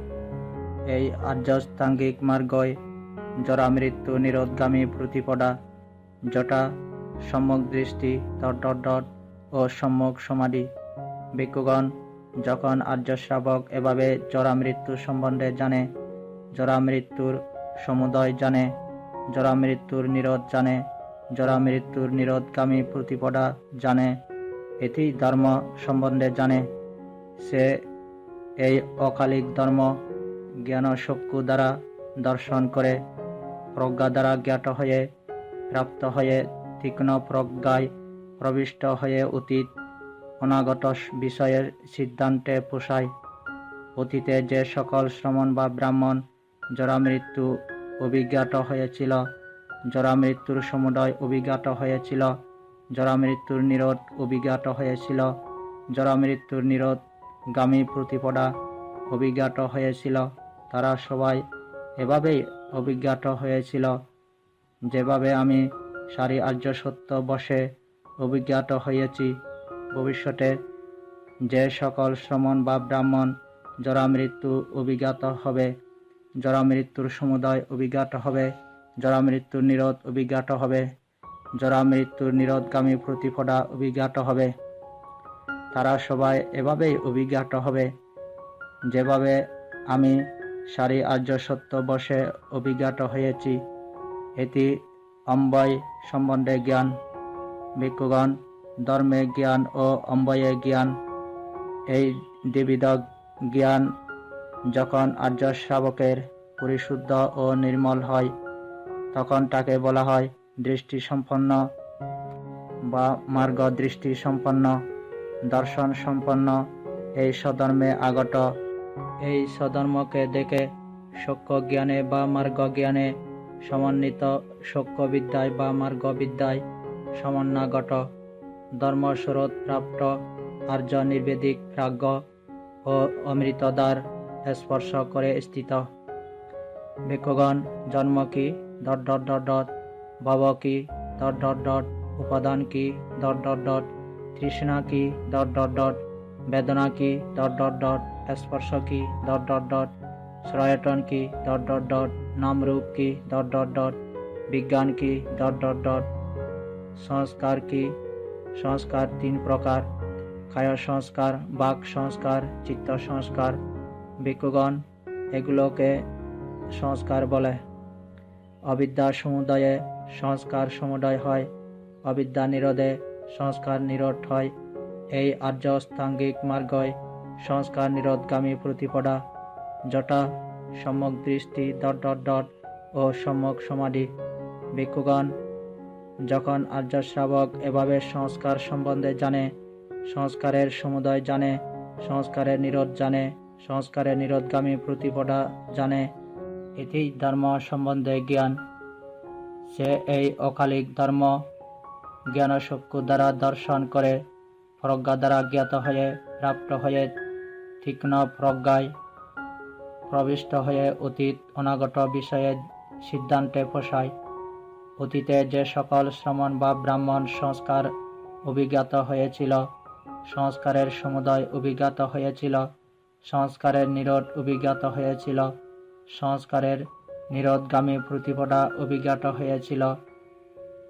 S1: এই আর্যাষ্টাঙ্গিক মার্গই জরা মৃত্যু নিরোধগামী প্রতিপদা, যথা সম্যক দৃষ্টি, ও সম্যক সমাধি। ভিক্ষুগণ, যখন আর্য শ্রাবক এভাবে জরা মৃত্যু সম্বন্ধে জানে, জরা মৃত্যুর সমুদয় জানে, জরা মৃত্যুর নিরোধ জানে, জরা মৃত্যুর নিরোধগামী প্রতিপদা জানে, এটি ধর্ম সম্বন্ধে জানে, সে এই অকালিক ধর্ম জ্ঞানচক্ষু দ্বারা দর্শন করে, প্রজ্ঞা দ্বারা জ্ঞাত হয়ে, প্রাপ্ত হয়ে, তীক্ষ্ণ প্রজ্ঞায় প্রবিষ্ট হয়ে অতীত অনাগত বিষয়ের সিদ্ধান্তে পোষায়। অতীতে যে সকল শ্রমণ বা ব্রাহ্মণ জরা মৃত্যু অভিজ্ঞাত হয়েছিল, জরা মৃত্যুর সমুদয় অভিজ্ঞাত হয়েছিল, জরা মৃত্যুর নিরোধ অভিজ্ঞাত হয়েছিল, জরা মৃত্যুর নিরোধ গামী প্রতিপদা অভিজ্ঞাত হয়েছিল, তারা সবাই এভাবেই অভিজ্ঞাত হয়েছিল, যেভাবে আমি সারি আর্য সত্য বশে অভিজ্ঞাত হয়েছি। ভবিষ্যতে যে সকল শ্রমণ বা ব্রাহ্মণ জরা মৃত্যু অভিজ্ঞাত হবে, জরা মৃত্যুর সমুদয় অভিজ্ঞাত হবে, জরা মৃত্যুর নিরোধ অভিজ্ঞাত হবে, জরা মৃত্যুর নিরোধগামী প্রতিপদা অভিজ্ঞাত হবে, তারা সবাই এভাবেই অভিজ্ঞাত হবে, যেভাবে আমি সারি আর্য সত্য বশে অভিজ্ঞাত হয়েছি। এটি অম্বয় সম্বন্ধে জ্ঞান। ভিক্ষুগণ, ধর্মে জ্ঞান ও অম্বয়ে জ্ঞান, এই দ্বিবিধ জ্ঞান যখন আর্য শ্রাবকের পরিশুদ্ধ ও নির্মল হয়, তখন তাকে বলা হয় দৃষ্টি সম্পন্ন বা মার্গ দৃষ্টি সম্পন্ন, দর্শন সম্পন্ন, এই স্বধর্মে আগত। এই স্বধর্মকে দেখে সক্ষ জ্ঞানে বা মার্গ জ্ঞানে সমন্বিত, সক্ষ বিদ্যায় বা মার্গ বিদ্যায় সমন্বাগত, ধর্মস্বরূপ প্রাপ্ত আর্য নির্বেদিক প্রাজ্ঞ ও অমৃতদ্বার স্পর্শ করে স্থিত। ভিক্ষুগণ, জন্ম কি ভব কি উপাদান কি তৃষ্ণা কি বেদনা কি স্পর্শ কি শ্রয়টন কি নামরূপ কি বিজ্ঞান কি সংস্কার কি। সংস্কার 3 প্রকার: কায় সংস্কার, বাক সংস্কার, চিত্ত সংস্কার। ভিক্ষুগণ, এগুলোকে সংস্কার বলে। অবিদ্যা সমুদয়ে সংস্কার সমুদয় হয়, অবিদ্যা নিরোধে সংস্কার নিরোধ হয়। এই আর্য অষ্টাঙ্গিক মার্গই সংস্কার নিরোধগামী প্রতিপদা, যটা সম্যক দৃষ্টি ও সম্যক সমাধি। ভিক্ষুগণ, যখন আর্য শ্রাবক এভাবে সংস্কার সম্বন্ধে জানে, সংস্কারের সমুদয় জানে, সংস্কারের নিরোধ জানে, সংস্কারের নিরোধগামী প্রতিপদা জানে, এটি ধর্ম সম্বন্ধে জ্ঞান। সে এই অকালিক ধর্ম জ্ঞানচক্ষু দ্বারা দর্শন করে, প্রজ্ঞা দ্বারা জ্ঞাত হয়ে, প্রাপ্ত হয়ে, তীক্ষ্ণ প্রজ্ঞায় প্রবিষ্ট হয়ে অতীত অনাগত বিষয়ে সিদ্ধান্তে পৌঁছায়। অতীতে যে সকল শ্রমণ বা ব্রাহ্মণ সংস্কার অভিজ্ঞাত হয়েছিল, সংস্কারের সমুদয় অভিজ্ঞাত হয়েছিল, সংস্কারের নিরোধ অভিজ্ঞাত হয়েছিল, সংস্কারের নিরোধগামী প্রতিপদা অভিজ্ঞাত হয়েছিল,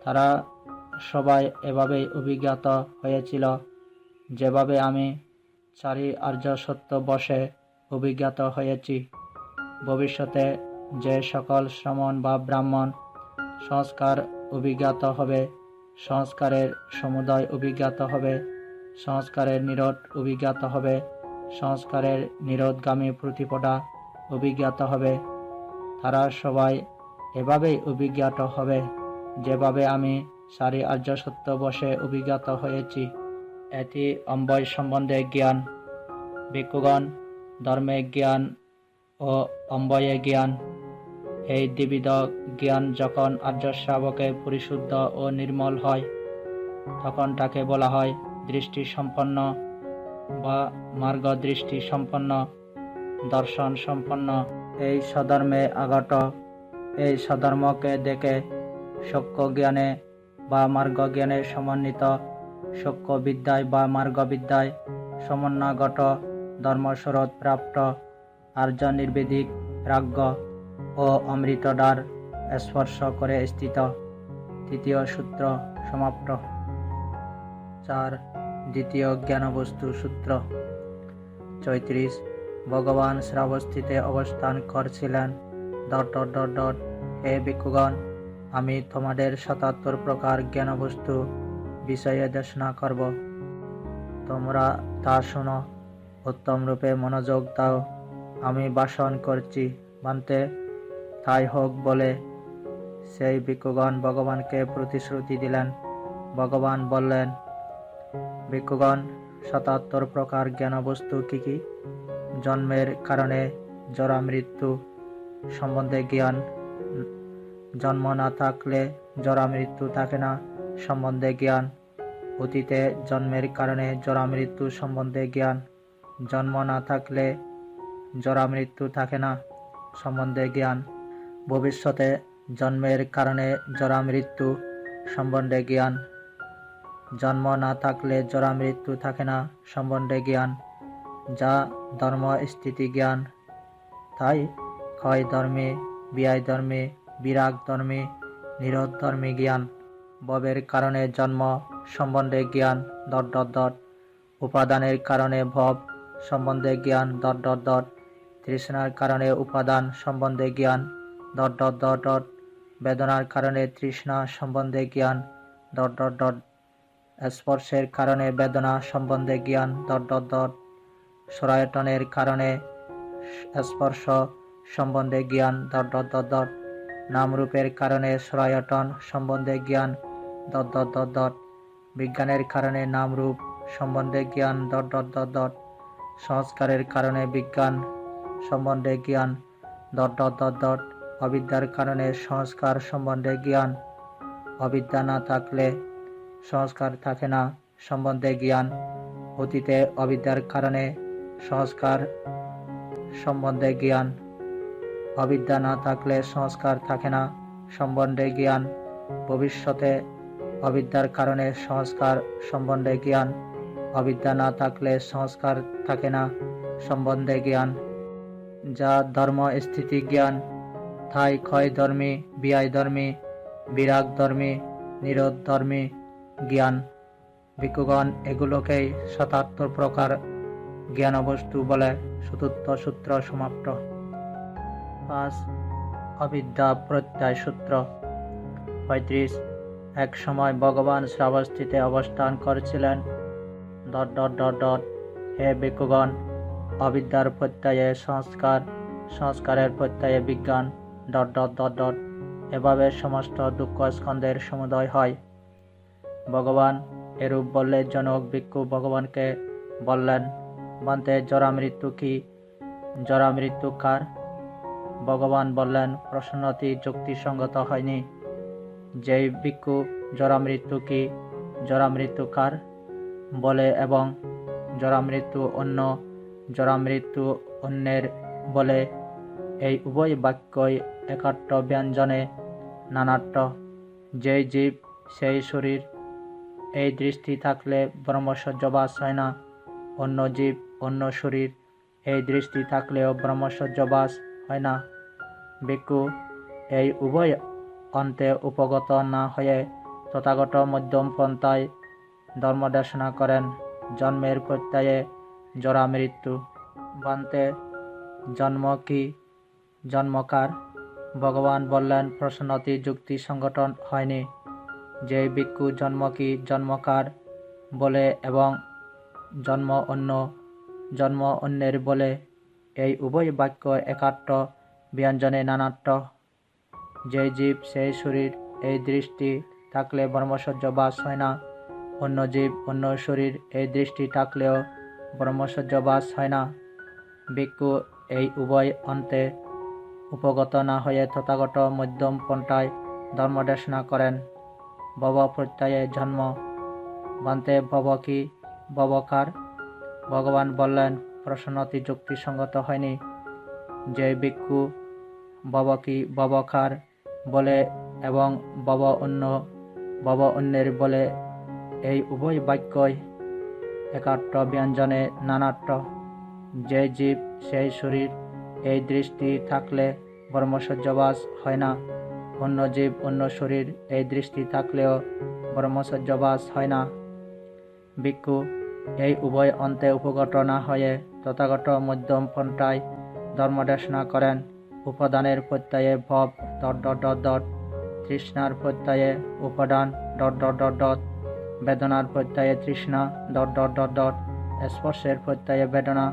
S1: তারা সবাই এভাবেই অভিজ্ঞাত হয়েছিল, যেভাবে আমি চারি আর্য সত্য বশে অভিজ্ঞাত হয়েছি। ভবিষ্যতে যে সকল শ্রমণ বা ব্রাহ্মণ সংস্কার অভিজ্ঞাত হবে, সংস্কারের সমুদয় অভিজ্ঞাত হবে, সংস্কারের নিরোধ অভিজ্ঞাত হবে, সংস্কারের নিরোধগামী প্রতিপদা অভিজ্ঞাত হবে, তারা সবাই এভাবেই অভিজ্ঞাত হবে, যেভাবে আমি চারি আর্য সত্য বশে অভিজ্ঞাত হয়েছি। এটি অম্বয় সম্বন্ধে জ্ঞান। ভিক্ষুগণ, ধর্মে জ্ঞান ও অম্বয়ে জ্ঞান, এই দ্বিবিধ জ্ঞান যখন আর্য শ্রাবকে পরিশুদ্ধ ও নির্মল হয়, তখন তাকে বলা হয় দৃষ্টি সম্পন্ন বা মার্গ দৃষ্টি সম্পন্ন, দর্শন সম্পন্ন। এই স্বধর্মে আগত, এই স্বধর্মকে দেখে সক্য জ্ঞানে বা মার্গ জ্ঞানে সমন্বিত, সক্য বিদ্যায় বা মার্গ বিদ্যায় সমন্বয়গত, ধর্মস্বরূপ প্রাপ্ত আর্য নির্বেদিক প্রাজ্ঞ ও অমৃতদ্বার স্পর্শ করে স্থিত। তৃতীয় সূত্র সমাপ্ত। 4. দ্বিতীয় জ্ঞানবস্তু সূত্র। 34. ভগবান শ্রাবস্তিতে অবস্থান করছিলেন। হে ভিক্ষুগণ, আমি তোমাদের 77 প্রকার জ্ঞানবস্তু বিষয়ে দেশনা করব। তোমরা তা শোনো, উত্তম রূপে মনোযোগ দাও। আমি ভাষণ করছি, বান্তে তাই হোক বলে সেই ভিক্ষুগণ ভগবানকে প্রতিশ্রুতি দিলেন। ভগবান বললেন, ভিক্ষুগণ, 77 প্রকার জ্ঞানবস্তু কি কি? জন্মের কারণে জরা মৃত্যু সম্বন্ধে জ্ঞান, জন্ম না থাকলে জরা মৃত্যু থাকে না সম্বন্ধে জ্ঞান, অতীতে জন্মের কারণে জরা মৃত্যু সম্বন্ধে জ্ঞান, জন্ম না থাকলে জরা মৃত্যু থাকে না সম্বন্ধে জ্ঞান, ভবিষ্যতে জন্মের কারণে জরা মৃত্যু সম্বন্ধে জ্ঞান, জন্ম না থাকলে জরা মৃত্যু থাকে না সম্বন্ধে জ্ঞান, যা ধর্ম স্থিতি জ্ঞান। তাই ক্ষয় ধর্মী, বিয়ায় ধর্মী, বিরাগ ধর্মী, নিরোধ ধর্মী জ্ঞান। ভবের কারণে জন্ম সম্বন্ধে জ্ঞান, উপাদানের কারণে ভব সম্বন্ধে জ্ঞান, তৃষ্ণার কারণে উপাদান সম্বন্ধে জ্ঞান, বেদনার কারণে তৃষ্ণা সম্বন্ধে জ্ঞান, স্পর্শের কারণে বেদনা সম্বন্ধে জ্ঞান, শ্রয়টনের কারণে স্পর্শ সম্বন্ধে জ্ঞান, নামরূপের কারণে শ্রয়টন সম্বন্ধে জ্ঞান, বিজ্ঞানের কারণে নামরূপ সম্বন্ধে জ্ঞান, সংস্কারের কারণে বিজ্ঞান সম্বন্ধে জ্ঞান, অবিদ্যার কারণে সংস্কার সম্বন্ধে জ্ঞান, অবিদ্যা না থাকলে সংস্কার থাকে না সম্বন্ধে জ্ঞান, অতীতে অবিদ্যার কারণে সংস্কার সম্বন্ধে জ্ঞান। অবিদ্যা না থাকলে সংস্কার থাকে না সম্বন্ধে জ্ঞান। ভবিষ্যতে অবিদ্যার কারণে সংস্কার সম্বন্ধে জ্ঞান। অবিদ্যা না থাকলে সংস্কার থাকে না সম্বন্ধে জ্ঞান। যা ধর্ম স্থিতি জ্ঞান, তাই ক্ষয় ধর্মী, বিয়ায় ধর্মী, বিরাগ ধর্মী, নিরোধ ধর্মী জ্ঞান। ভিক্ষুগণ এগুলোকেই ৭৭ প্রকার জ্ঞানবস্তু বলে। চতুর্থ সূত্র সমাপ্ত। ৫. অবিদ্যা প্রত্যয় সূত্র ৩৫। এক সময় ভগবান শ্রাবস্তিতে অবস্থান করছিলেন। হে ভিক্ষুগণ, অবিদ্যার প্রত্যয়ে সংস্কার, সংস্কারের প্রত্যয়ে বিজ্ঞান... এভাবে সমস্ত দুঃখ স্কন্ধের সমুদয় হয়। ভগবান এরূপ বললে জনক ভিক্ষু ভগবানকে বললেন, বান্তে জরা মৃত্যু কি? জরা মৃত্যু কার? ভগবান বললেন, প্রশ্নটি যুক্তিসঙ্গত হয়নি। যেই ভিক্ষু জরা মৃত্যু কি, জরা মৃত্যু কার বলে এবং জরা মৃত্যু অন্য, জরা মৃত্যু অন্যের বলে, এই উভয় বাক্যই একাট্ট ব্যঞ্জনে নানাট্য। যেই জীব সেই শরীর, এই দৃষ্টি থাকলে ব্রহ্মচর্যবাস হয় না। অন্য জীব অন্য শরীর, এই দৃষ্টি থাকলেও ব্রহ্মচর্যবাস হয় না। ভিক্ষু এই উভয় অন্তে উপগত না হয়ে তথাগত মধ্যম পন্থায় ধর্মদেশনা করেন। জন্মের প্রত্যয়ে জরা মৃত্যু। বান্তে জন্ম কি, জন্মকার? ভগবান বললেন, প্রশ্নটি যুক্তি সংগঠন হয়নি। যে ভিক্ষু জন্ম কি, জন্মকার বলে এবং জন্ম অন্য, জন্ম অন্যের বলে, এই উভয় বাক্য একাট্ট ব্যঞ্জনে নানাট্য। যে জীব সেই শরীর, এই দৃষ্টি থাকলে ব্রহ্মচর্যবাস হয় না। অন্য জীব অন্য শরীর, এই দৃষ্টি থাকলেও ব্রহ্মচর্যবাস হয় না। ভিক্ষু এই উভয় অন্তে উপগত না হয়ে তথাগত মধ্যম পন্থায় ধর্মদেশনা করেন। ভব প্রত্যয়ে জন্ম। বান্তে ভব কি, ভবকার? ভগবান বললেন, প্রশ্নটি যুক্তিসঙ্গত হয়নি। যে ভিক্ষু ভব কি, ভবকার বলে এবং ভব অন্য, ভব অন্যের বলে, এই উভয় বাক্যই একাট্ট ব্যঞ্জনে নানাট্য। যে জীব সেই শরীর, এই দৃষ্টি থাকলে ব্রহ্মচর্যবাস হয় না। অন্য জীব অন্য শরীর, এই দৃষ্টি থাকলেও ব্রহ্মচর্যবাস হয় না। ভিক্ষু এই উভয় অন্তে উপগত না হয়ে তথাগত মধ্যম পন্থায় ধর্মদেশনা করেন। উপাদানের প্রত্যয়ে ভব... তৃষ্ণার প্রত্যয়ে উপাদান... বেদনার প্রত্যয়ে তৃষ্ণা... স্পর্শের প্রত্যয়ে বেদনা...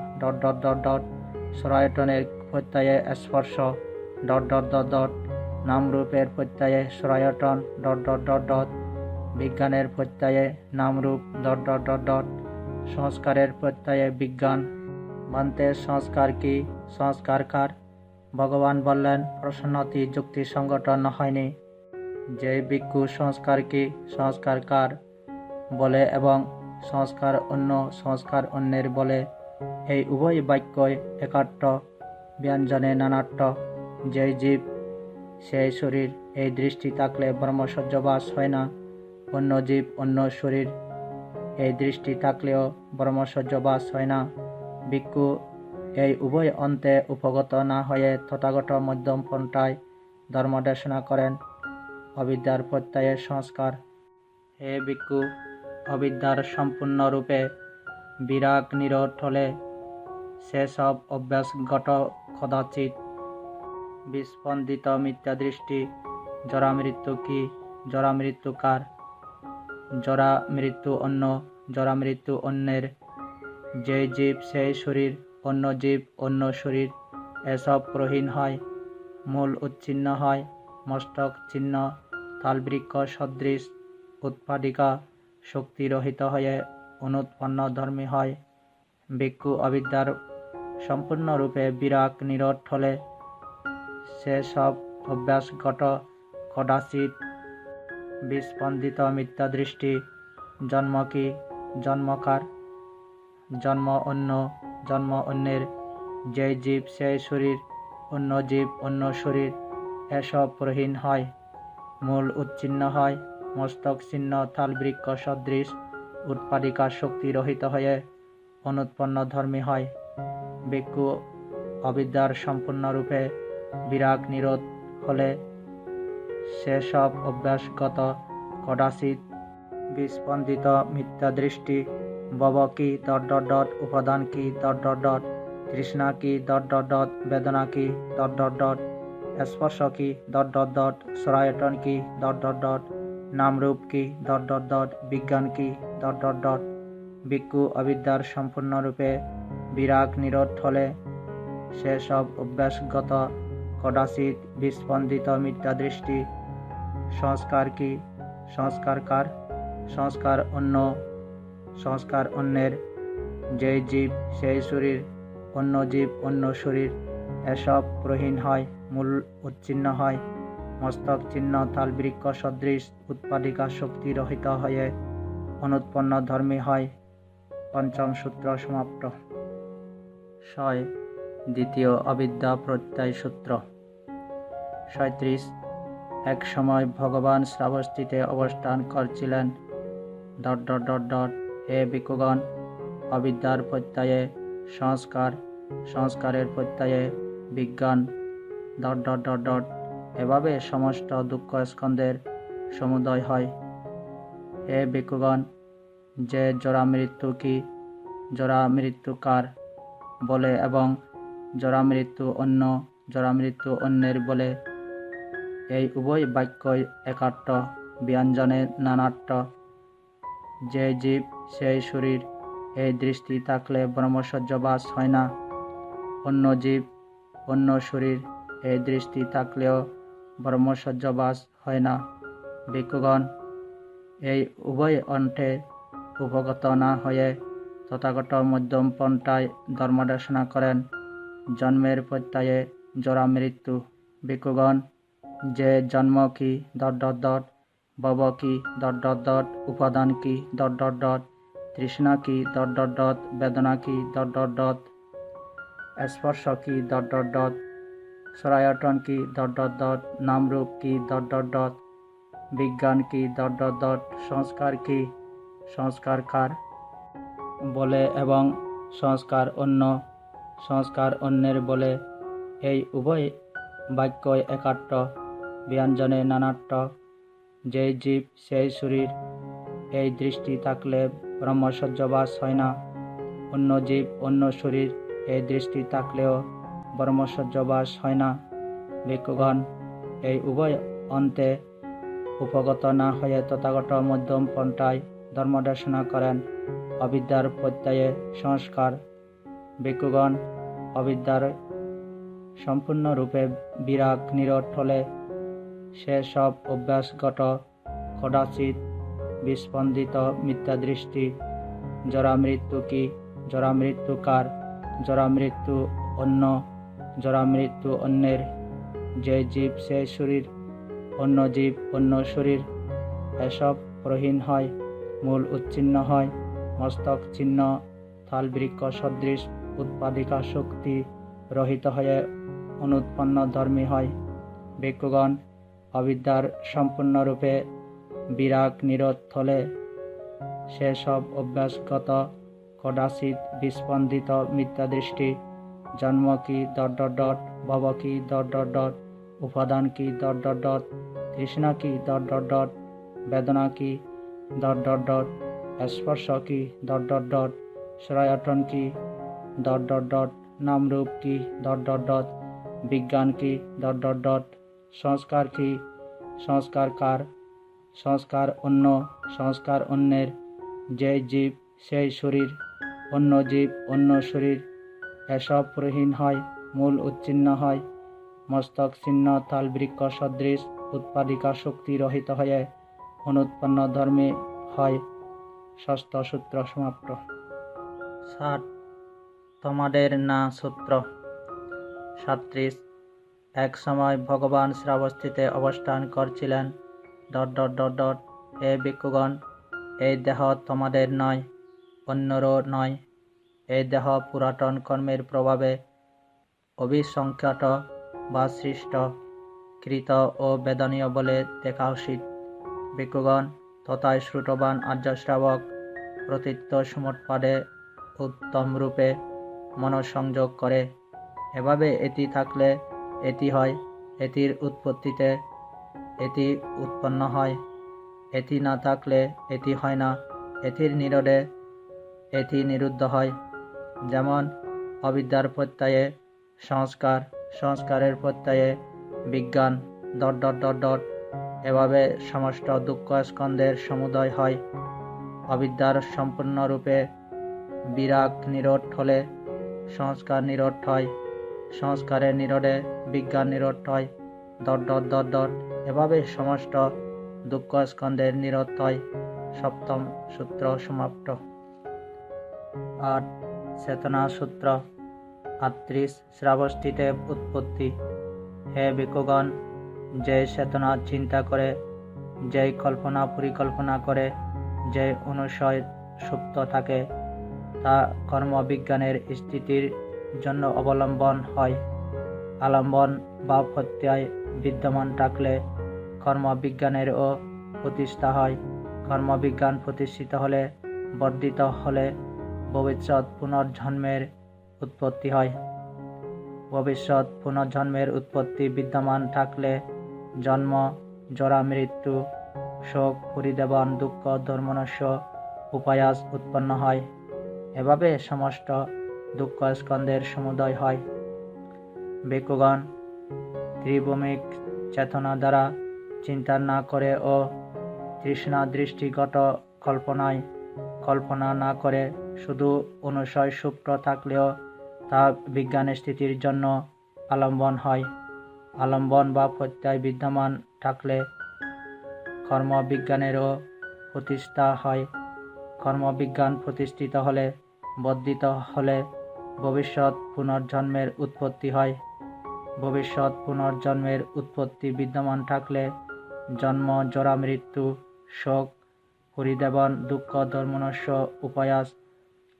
S1: সরায়তনের প্রত্যয়ে স্পর্শ... নামরূপের প্রত্যয়ে সরায়তন... বিজ্ঞানের প্রত্যয়ে নামরূপ... সংস্কারের প্রত্যয়ে বিজ্ঞান। বান্তে সংস্কার কি, সংস্কার কার? ভগবান বললেন, প্রশ্নটি যুক্তিসঙ্গত হয়নি। যে ভিক্ষু সংস্কার কি, সংস্কার কার বলে এবং সংস্কার অন্য, সংস্কার অন্যের বলে, এই উভয় বাক্যই একাট্ট ব্যঞ্জনে নানাট্য। যে জীব সেই শরীর, এই দৃষ্টি থাকলে ব্রহ্মচর্যবাস হয় না। অন্য জীব অন্য শরীর, এই দৃষ্টি থাকলেও ব্রহ্মচর্যবাস হয় না। ভিক্ষু এই উভয় অন্তে উপগত না হয়ে তথাগত মধ্যম পন্থায় ধর্মদেশনা করেন। অবিদ্যার প্রত্যয়ে সংস্কার। হে ভিক্ষু, অবিদ্যার সম্পূর্ণরূপে বিরাগ নিরোধ হলে সেসব অভ্যাসগত কদাচিৎ বিস্পন্দিত মিথ্যাদৃষ্টি। জরা মৃত্যু কি, জরা মৃত্যু কার? জরা মৃত্যু অন্য, জরা মৃত্যু অন্যের। যে জীব সেই শরীর, অন্য জীব অন্য শরীর, এসব প্রহীন হয়, মূল উচ্ছিন্ন হয়, মস্তক ছিন্ন, তালবৃক্ষ সদৃশ উৎপাদিকা শক্তিরহিত হয়ে অনুৎপন্ন ধর্মী হয়। ভিক্ষু অবিদ্যার সম্পূর্ণরূপে বিরাগ নিরোধ হলে সেসব অভ্যাসগত কদাচিৎ বিস্পন্দিত মিথ্যাদৃষ্টি। জন্ম কি, জন্মকার? জন্ম অন্য, জন্ম অন্যের, যেই জীব সেই শরীর, অন্য জীব অন্য শরীর, এসব প্রহীন হয়, মূল উচ্ছিন্ন হয়, মস্তক ছিন্ন, থালবৃক্ষ সদৃশ, উৎপাদিকা শক্তি রহিত হয়ে অনুৎপন্ন ধর্মী হয়। ভিক্ষু অবিদ্যার সম্পূর্ণরূপে বিরাগ নিরোধ হলে সেসব অভ্যাসগত কদাচিৎ বিস্পন্দিত মিথ্যাদৃষ্টি, ভব কি ... উপাদান কি ... তৃষ্ণা কি ... বেদনা কি ... স্পর্শ কি ... সরায়তন কি ... নামরূপ কি ... বিজ্ঞান কি ... ভিক্ষু অবিদ্যার সম্পূর্ণরূপে বিরাগ নিরোধ হলে সেসব অভ্যাসগত কদাচিৎ বিস্পন্দিত মিথ্যাদৃষ্টি, সংস্কার কি... সংস্কার কার? সংস্কার অন্য, সংস্কার অন্যের, যেই জীব সেই শরীর, অন্য জীব অন্য শরীর, এসব প্রহীন হয়, মূল উচ্ছিন্ন হয়, মস্তক ছিন্ন, থালবৃক্ষ সদৃশ, উৎপাদিকা শক্তি রহিত হয়ে অনুৎপন্ন ধর্মী হয়। পঞ্চম সূত্র সমাপ্ত। ৬. দ্বিতীয় অবিদ্যা প্রত্যয় সূত্র। ৩৭. এক সময় ভগবান শ্রাবস্তিতে অবস্থান করছিলেন। হে ভিক্ষুগণ, অবিদ্যার প্রত্যয়ে সংস্কার, সংস্কারের প্রত্যয়ে বিজ্ঞান... এভাবে সমস্ত দুঃখ স্কন্ধের সমুদয় হয়। হে ভিক্ষুগণ, যে জরা মৃত্যু কি, জরা মৃত্যু কার বলে এবং জরা মৃত্যু অন্য, জরা মৃত্যু অন্যের বলে, এই উভয় বাক্যই একার্থ, ব্যঞ্জনে নানার্থ। যে জীব সেই শরীর, এই দৃষ্টি থাকলে ব্রহ্মসহ্যবাস হয় না। অন্য জীব অন্য শরীর, এই দৃষ্টি থাকলেও ব্রহ্মসহ্যবাস হয় না। ভিক্ষুগণ, এই উভয় অন্তে উপগত না হয়ে তথাগত মধ্যম পন্থায় ধর্মদেশনা করেন। জন্মের প্রত্যয়ে জরা মৃত্যু। ভিক্ষুগণ, যে জন্ম কি... ভব কি... উপাদান কি... তৃষ্ণা কি... বেদনা কি... স্পর্শ কি... সরায়তন কি... নামরূপ কি... বিজ্ঞান কি... সংস্কার কি... সংস্কার কার বলে এবং সংস্কার অন্য, সংস্কার অন্যের বলে, এই উভয় বাক্যই একার্থ, ব্যঞ্জনে নানার্থ। যেই জীব সেই শরীর, এই দৃষ্টি থাকলে ব্রহ্মসহ্যবাস হয় না। অন্য জীব অন্য শরীর, এই দৃষ্টি থাকলেও ব্রহ্মসহ্যবাস হয় না। ভিক্ষুগণ, এই উভয় অন্তে উপগত না হয়ে তথাগত মধ্যম পন্থায় ধর্মদেশনা করেন। অবিদ্যার প্রত্যয়ে সংস্কার। ভিক্ষুগণ, অবিদ্যার সম্পূর্ণরূপে বিরাগ নিরোধ হলে সেসব অভ্যাসগত কদাচিৎ বিস্পন্দিত মিথ্যাদৃষ্টি, জরা মৃত্যু কি... জরা মৃত্যু কার, জরা মৃত্যু অন্য, জরা মৃত্যু অন্যের, যে জীব সেই শরীর, অন্য জীব অন্য শরীর, এসব প্রহীন হয়, মূল উচ্ছিন্ন হয়, মস্তক ছিন্ন, থালবৃক্ষ সদৃশ, উৎপাদিকা শক্তি রহিত হয়ে অনুৎপন্ন ধর্মী হয়। ভিক্ষুগণ, অবিদ্যার সম্পূর্ণরূপে বিরাগ নিরোধ হলে সেসব অভ্যাসগত কদাচিৎ বিস্পন্দিত মিথ্যাদৃষ্টি, জন্ম কি... ভব কি... উপাদান কি... তৃষ্ণা কি... বেদনা কি... স্পর্শ কি... সরায়তন কি... নামরূপ কি... বিজ্ঞান কি... সংস্কার কি... সংস্কার কার? সংস্কার অন্য, সংস্কার অন্যের, যে জীব সেই শরীর, অন্য জীব অন্য শরীর, এসব প্রহীন হয়, মূল উচ্ছিন্ন হয়, মস্তক ছিন্ন, থালবৃক্ষ সদৃশ, উৎপাদিকা শক্তি রহিত হয়ে অনুৎপন্ন ধর্মী হয়। ষষ্ঠ সূত্র সমাপ্ত। ৭. তোমাদের না সূত্র। ৩৭. এক সময় ভগবান শ্রাবস্তিতে অবস্থান করছিলেন। হে ভিক্ষুগণ, এই দেহ তোমাদের নয়, অন্যরও নয়। এই দেহ পুরাতন কর্মের প্রভাবে অভিসংখ্যাত বা সৃষ্ট, কৃত ও বেদনীয় বলে দেখা উচিত। ভিক্ষুগণ তথা শ্রুতবান আর্য শ্রাবক প্রতীত্য সমুৎপাদে উত্তম রূপে মনঃসংযোগ করে। এভাবে এটি থাকলে এটি হয়, এটির উৎপত্তিতে এটি উৎপন্ন হয়, এটি না থাকলে এটি হয় না, এটির নিরোধে এটি নিরুদ্ধ হয়। যেমন অবিদ্যার প্রত্যয়ে সংস্কার, সংস্কারের প্রত্যয়ে বিজ্ঞান, এভাবে সমস্ত দুঃখ স্কন্ধের সমুদয় হয়। অবিদ্যার সম্পূর্ণরূপে বিরাগ নিরোধ হলে সংস্কার নিরোধ হয়, সংস্কারের নিরোধে বিজ্ঞান নিরোধ হয়, এভাবে সমস্ত দুঃখ স্কন্ধের নিরোধ হয়। সপ্তম সূত্র সমাপ্ত। 8. চেতনা সূত্র। 38. শ্রাবস্তিতে উৎপত্তি। হে ভিক্ষুগণ, যে চেতনা চিন্তা করে, যেই কল্পনা পরিকল্পনা করে, যে অনুশয় সুপ্ত থাকে, তা কর্মবিজ্ঞানের স্থিতির জন্য অবলম্বন হয়। আলম্বন বা প্রত্যয় বিদ্যমান থাকলে কর্মবিজ্ঞানেরও প্রতিষ্ঠা হয়। কর্মবিজ্ঞান প্রতিষ্ঠিত হলে, বর্ধিত হলে ভবিষ্যৎ পুনর্জন্মের উৎপত্তি হয়। ভবিষ্যৎ পুনর্জন্মের উৎপত্তি বিদ্যমান থাকলে জন্ম, জরা, মৃত্যু, শোক, পরিদেবন, দুঃখ, দোমনস্য, উপায়াস উৎপন্ন হয়। এভাবে সমস্ত দুঃখ স্কন্ধের সমুদয় হয়। ভিক্ষুগণ ত্রিভৌমিক চেতনা দ্বারা চিন্তা না করে ও তৃষ্ণা দৃষ্টিগত কল্পনায় কল্পনা না করে শুধু অনুশয় সুপ্ত থাকলেও তা বিজ্ঞানের স্থিতির জন্য আলম্বন হয়। আলম্বন বা প্রত্যয় বিদ্যমান থাকলে কর্মবিজ্ঞানেরও প্রতিষ্ঠা হয়। কর্মবিজ্ঞান প্রতিষ্ঠিত হলে, বর্ধিত হলে ভবিষ্যৎ পুনর্জন্মের উৎপত্তি হয়। ভবিষ্যৎ পুনর্জন্মের উৎপত্তি বিদ্যমান থাকলে জন্ম, জরা, মৃত্যু, শোক, পরিদেবন, দুঃখ, দোমনস্য, উপায়াস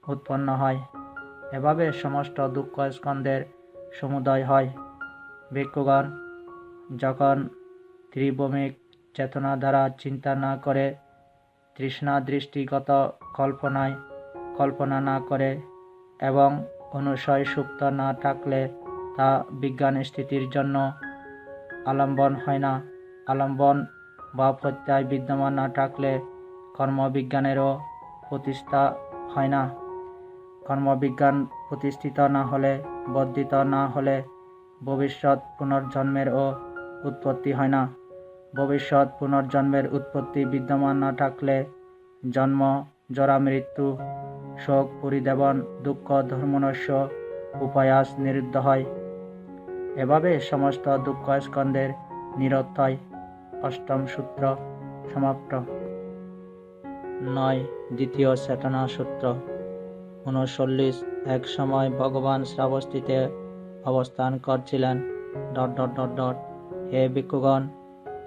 S1: উৎপন্ন হয়। এভাবে সমস্ত দুঃখ স্কন্ধের সমুদয় হয়। ভিক্ষুগণ যখন ত্রিভৌমিক চেতনা দ্বারা চিন্তা না করে, তৃষ্ণা দৃষ্টিগত কল্পনায় কল্পনা না করে এবং অনুশয় সুপ্ত না থাকলে তা বিজ্ঞান স্থিতির জন্য আলম্বন হয় না। আলম্বন বা প্রত্যয় বিদ্যমান না থাকলে কর্মবিজ্ঞানেরও প্রতিষ্ঠা হয় না। কর্মবিজ্ঞান প্রতিষ্ঠিত না হলে, বর্ধিত না হলে ভবিষ্যৎ পুনর্জন্মেরও উৎপত্তি হয় না। ভবিষ্যৎ পুনর্জন্মের উৎপত্তি বিদ্যমান না থাকলে জন্ম, জরা, মৃত্যু, শোক, পরিদেবন, দুঃখ, দোমনস্য, উপায়াস নিরুদ্ধ হয়। এভাবে সমস্ত দুঃখ স্কন্ধের নিরোধ হয়। অষ্টম সূত্র সমাপ্ত। 9. দ্বিতীয় চেতনা সূত্র। 39. এক সময় ভগবান শ্রাবস্তিতে অবস্থান করছিলেন। হে ভিক্ষুগণ,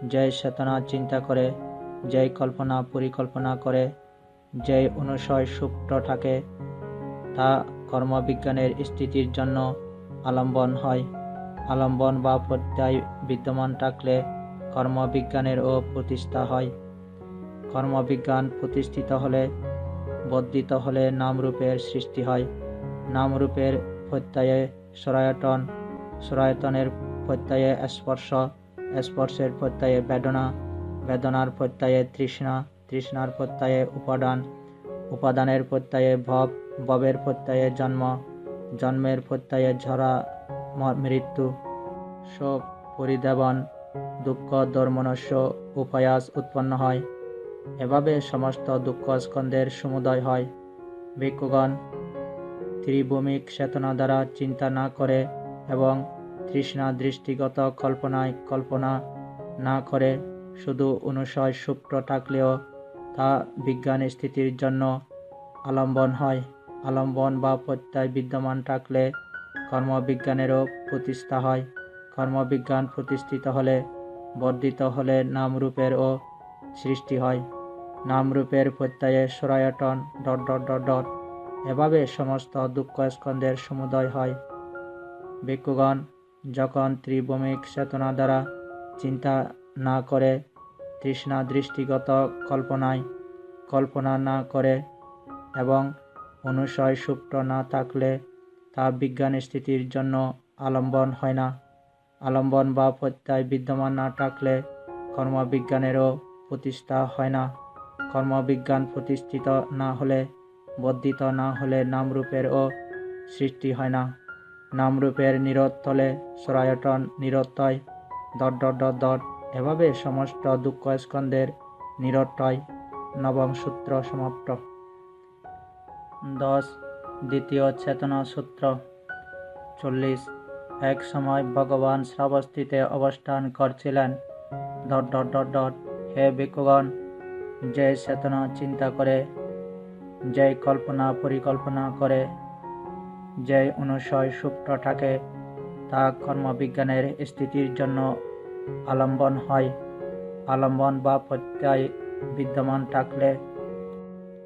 S1: যেই চেতনা চিন্তা করে, যেই কল্পনা পরিকল্পনা করে, যেই অনুশয় সুপ্ত থাকে, তা কর্মবিজ্ঞানের স্থিতির জন্য আলম্বন হয়। আলম্বন বা প্রত্যয় বিদ্যমান থাকলে কর্মবিজ্ঞানেরও প্রতিষ্ঠা হয়। কর্মবিজ্ঞান প্রতিষ্ঠিত হলে, বর্ধিত হলে নামরূপের সৃষ্টি হয়। নামরূপের প্রত্যয়ে সরায়তন, সরায়তনের প্রত্যয়ে স্পর্শ, স্পর্শের প্রত্যয়ে বেদনা, বেদনার প্রত্যয়ে তৃষ্ণা, তৃষ্ণার প্রত্যয়ে উপাদান, উপাদানের প্রত্যয়ে ভব, ভবের প্রত্যয়ে জন্ম, জন্মের প্রত্যয়ে জরা, মৃত্যু, শোক, পরিদেবন, দুঃখ, দোমনস্য, উপায়াস উৎপন্ন হয়। এভাবে সমস্ত দুঃখ স্কন্ধের সমুদয় হয়। ভিক্ষুগণ ত্রিভৌমিক চেতনা দ্বারা চিন্তা না করে এবং তৃষ্ণা দৃষ্টিগত কল্পনায় কল্পনা না করে শুধু অনুশয় সুপ্ত থাকলেও তা বিজ্ঞান স্থিতির জন্য আলম্বন হয়। আলম্বন বা প্রত্যয় বিদ্যমান থাকলে কর্মবিজ্ঞানেরও প্রতিষ্ঠা হয়। কর্মবিজ্ঞান প্রতিষ্ঠিত হলে, বর্ধিত হলে নামরূপেরও সৃষ্টি হয়। নামরূপের প্রত্যয়ে সরায়তন, এভাবে সমস্ত দুঃখ স্কন্ধের সমুদয় হয়। ভিক্ষুগণ যখন ত্রিভৌমিক চেতনা দ্বারা চিন্তা না করে, তৃষ্ণা দৃষ্টিগত কল্পনা না করে এবং অনুশয় সুপ্ত না থাকলে তা বিজ্ঞান স্থিতির জন্য আলম্বন হয় না। আলম্বন বা প্রত্যয় বিদ্যমান না থাকলে কর্মবিজ্ঞানেরও প্রতিষ্ঠা হয় না। কর্মবিজ্ঞান প্রতিষ্ঠিত না হলে, বর্ধিত না হলে নামরূপেরও সৃষ্টি হয় না। নামরূপের নিরোধ হলে সরায়টন নিরোধয় ... এভাবে সমস্ত দুঃখ স্কন্ধের নিরোধয়। নবম সূত্র সমাপ্ত। 10. দ্বিতীয় চেতনা সূত্র। 40. এক সময় ভগবান শ্রাবস্তিতে অবস্থান করছিলেন... হে ভিক্ষুগণ, যে চেতনা চিন্তা করে, যে কল্পনা পরিকল্পনা করে, যে অনুশয় সুপ্ত থাকে, তা কর্মবিজ্ঞানের স্থিতির জন্য আলম্বন হয়। আলম্বন বা প্রত্যয় বিদ্যমান থাকলে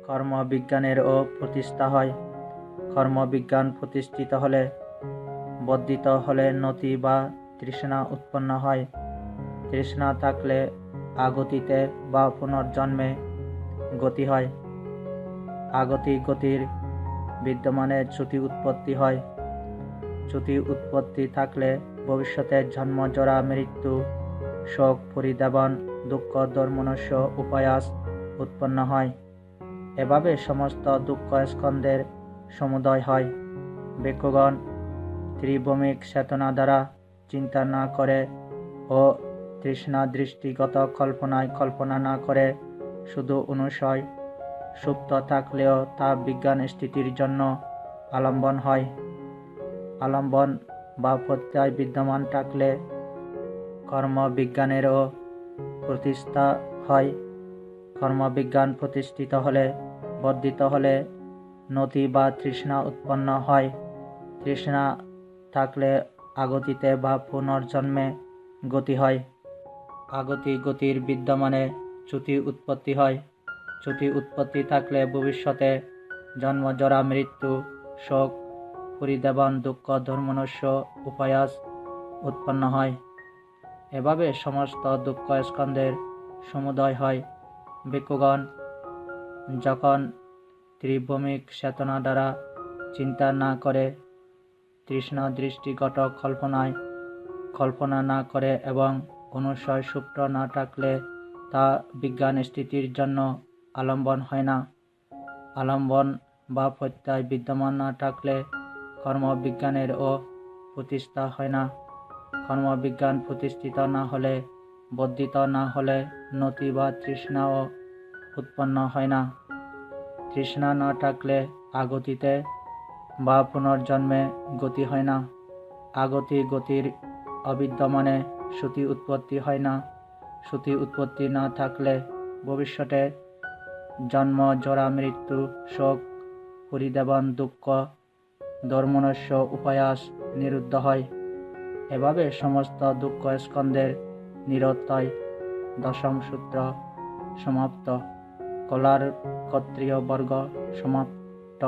S1: কর্মবিজ্ঞানেরও প্রতিষ্ঠা হয়। কর্মবিজ্ঞান প্রতিষ্ঠিত হলে, বর্ধিত হলে নতি বা তৃষ্ণা উৎপন্ন হয়। তৃষ্ণা থাকলে আগতিতে বা পুনর্জন্মে গতি হয়। আগতি গতির বিদ্যমানে চ্যুতি উৎপত্তি হয়। চ্যুতি উৎপত্তি থাকলে ভবিষ্যতের জন্ম জরা মৃত্যু শোক পরিদেবন দুঃখ দোমনস্য উপায়াস উৎপন্ন হয়। এভাবে সমস্ত দুঃখ স্কন্ধের সমুদয় হয়। ভিক্ষুগণ ত্রিভৌমিক চেতনা দ্বারা চিন্তা না করে ও তৃষ্ণা দৃষ্টিগত কল্পনা না করে শুধু অনুশয় সুপ্ত থাকলেও তা বিজ্ঞান স্থিতির জন্য আলম্বন হয়। আলম্বন বা প্রত্যয় বিদ্যমান থাকলে কর্মবিজ্ঞানেরও প্রতিষ্ঠা হয়। কর্মবিজ্ঞান প্রতিষ্ঠিত হলে, বর্ধিত হলে নতি বা তৃষ্ণা উৎপন্ন হয়। তৃষ্ণা থাকলে আগতিতে বা পুনর্জন্মে গতি হয়। আগতি গতির বিদ্যমানে চ্যুতি উৎপত্তি হয়। চ্যুতি উৎপত্তি থাকলে ভবিষ্যতে জন্ম জরা মৃত্যু শোক পরিদেবন দুঃখ দোমনস্য উপায়াস উৎপন্ন হয়। এভাবে সমস্ত দুঃখ স্কন্ধের সমুদয় হয়। ভিক্ষুগণ যখন ত্রিভৌমিক চেতনা দ্বারা চিন্তা না করে, তৃষ্ণা দৃষ্টিগত কল্পনা না করে এবং অনুশয় সুপ্ত না থাকলে তা বিজ্ঞান স্থিতির জন্য আলম্বন হয় না। আলম্বন বা প্রত্যয় বিদ্যমান না থাকলে কর্মবিজ্ঞানেরও প্রতিষ্ঠা হয় না। কর্মবিজ্ঞান প্রতিষ্ঠিত না হলে, বর্ধিত না হলে নতি বা তৃষ্ণাও উৎপন্ন হয় না। তৃষ্ণা না থাকলে আগতিতে বা পুনর্জন্মে গতি হয় না। আগতি গতির অবিদ্যমানে চ্যুতি উৎপত্তি হয় না। চ্যুতি উৎপত্তি না থাকলে ভবিষ্যতে জন্ম জরা মৃত্যু শোক পরিদেবন দুঃখ দোমনস্য উপায়াস নিরুদ্ধ হয়। এভাবে সমস্ত দুঃখ স্কন্ধের নিরোধ হয়। দশম সূত্র সমাপ্ত। কলার ক্ষত্রিয় বর্গ সমাপ্ত।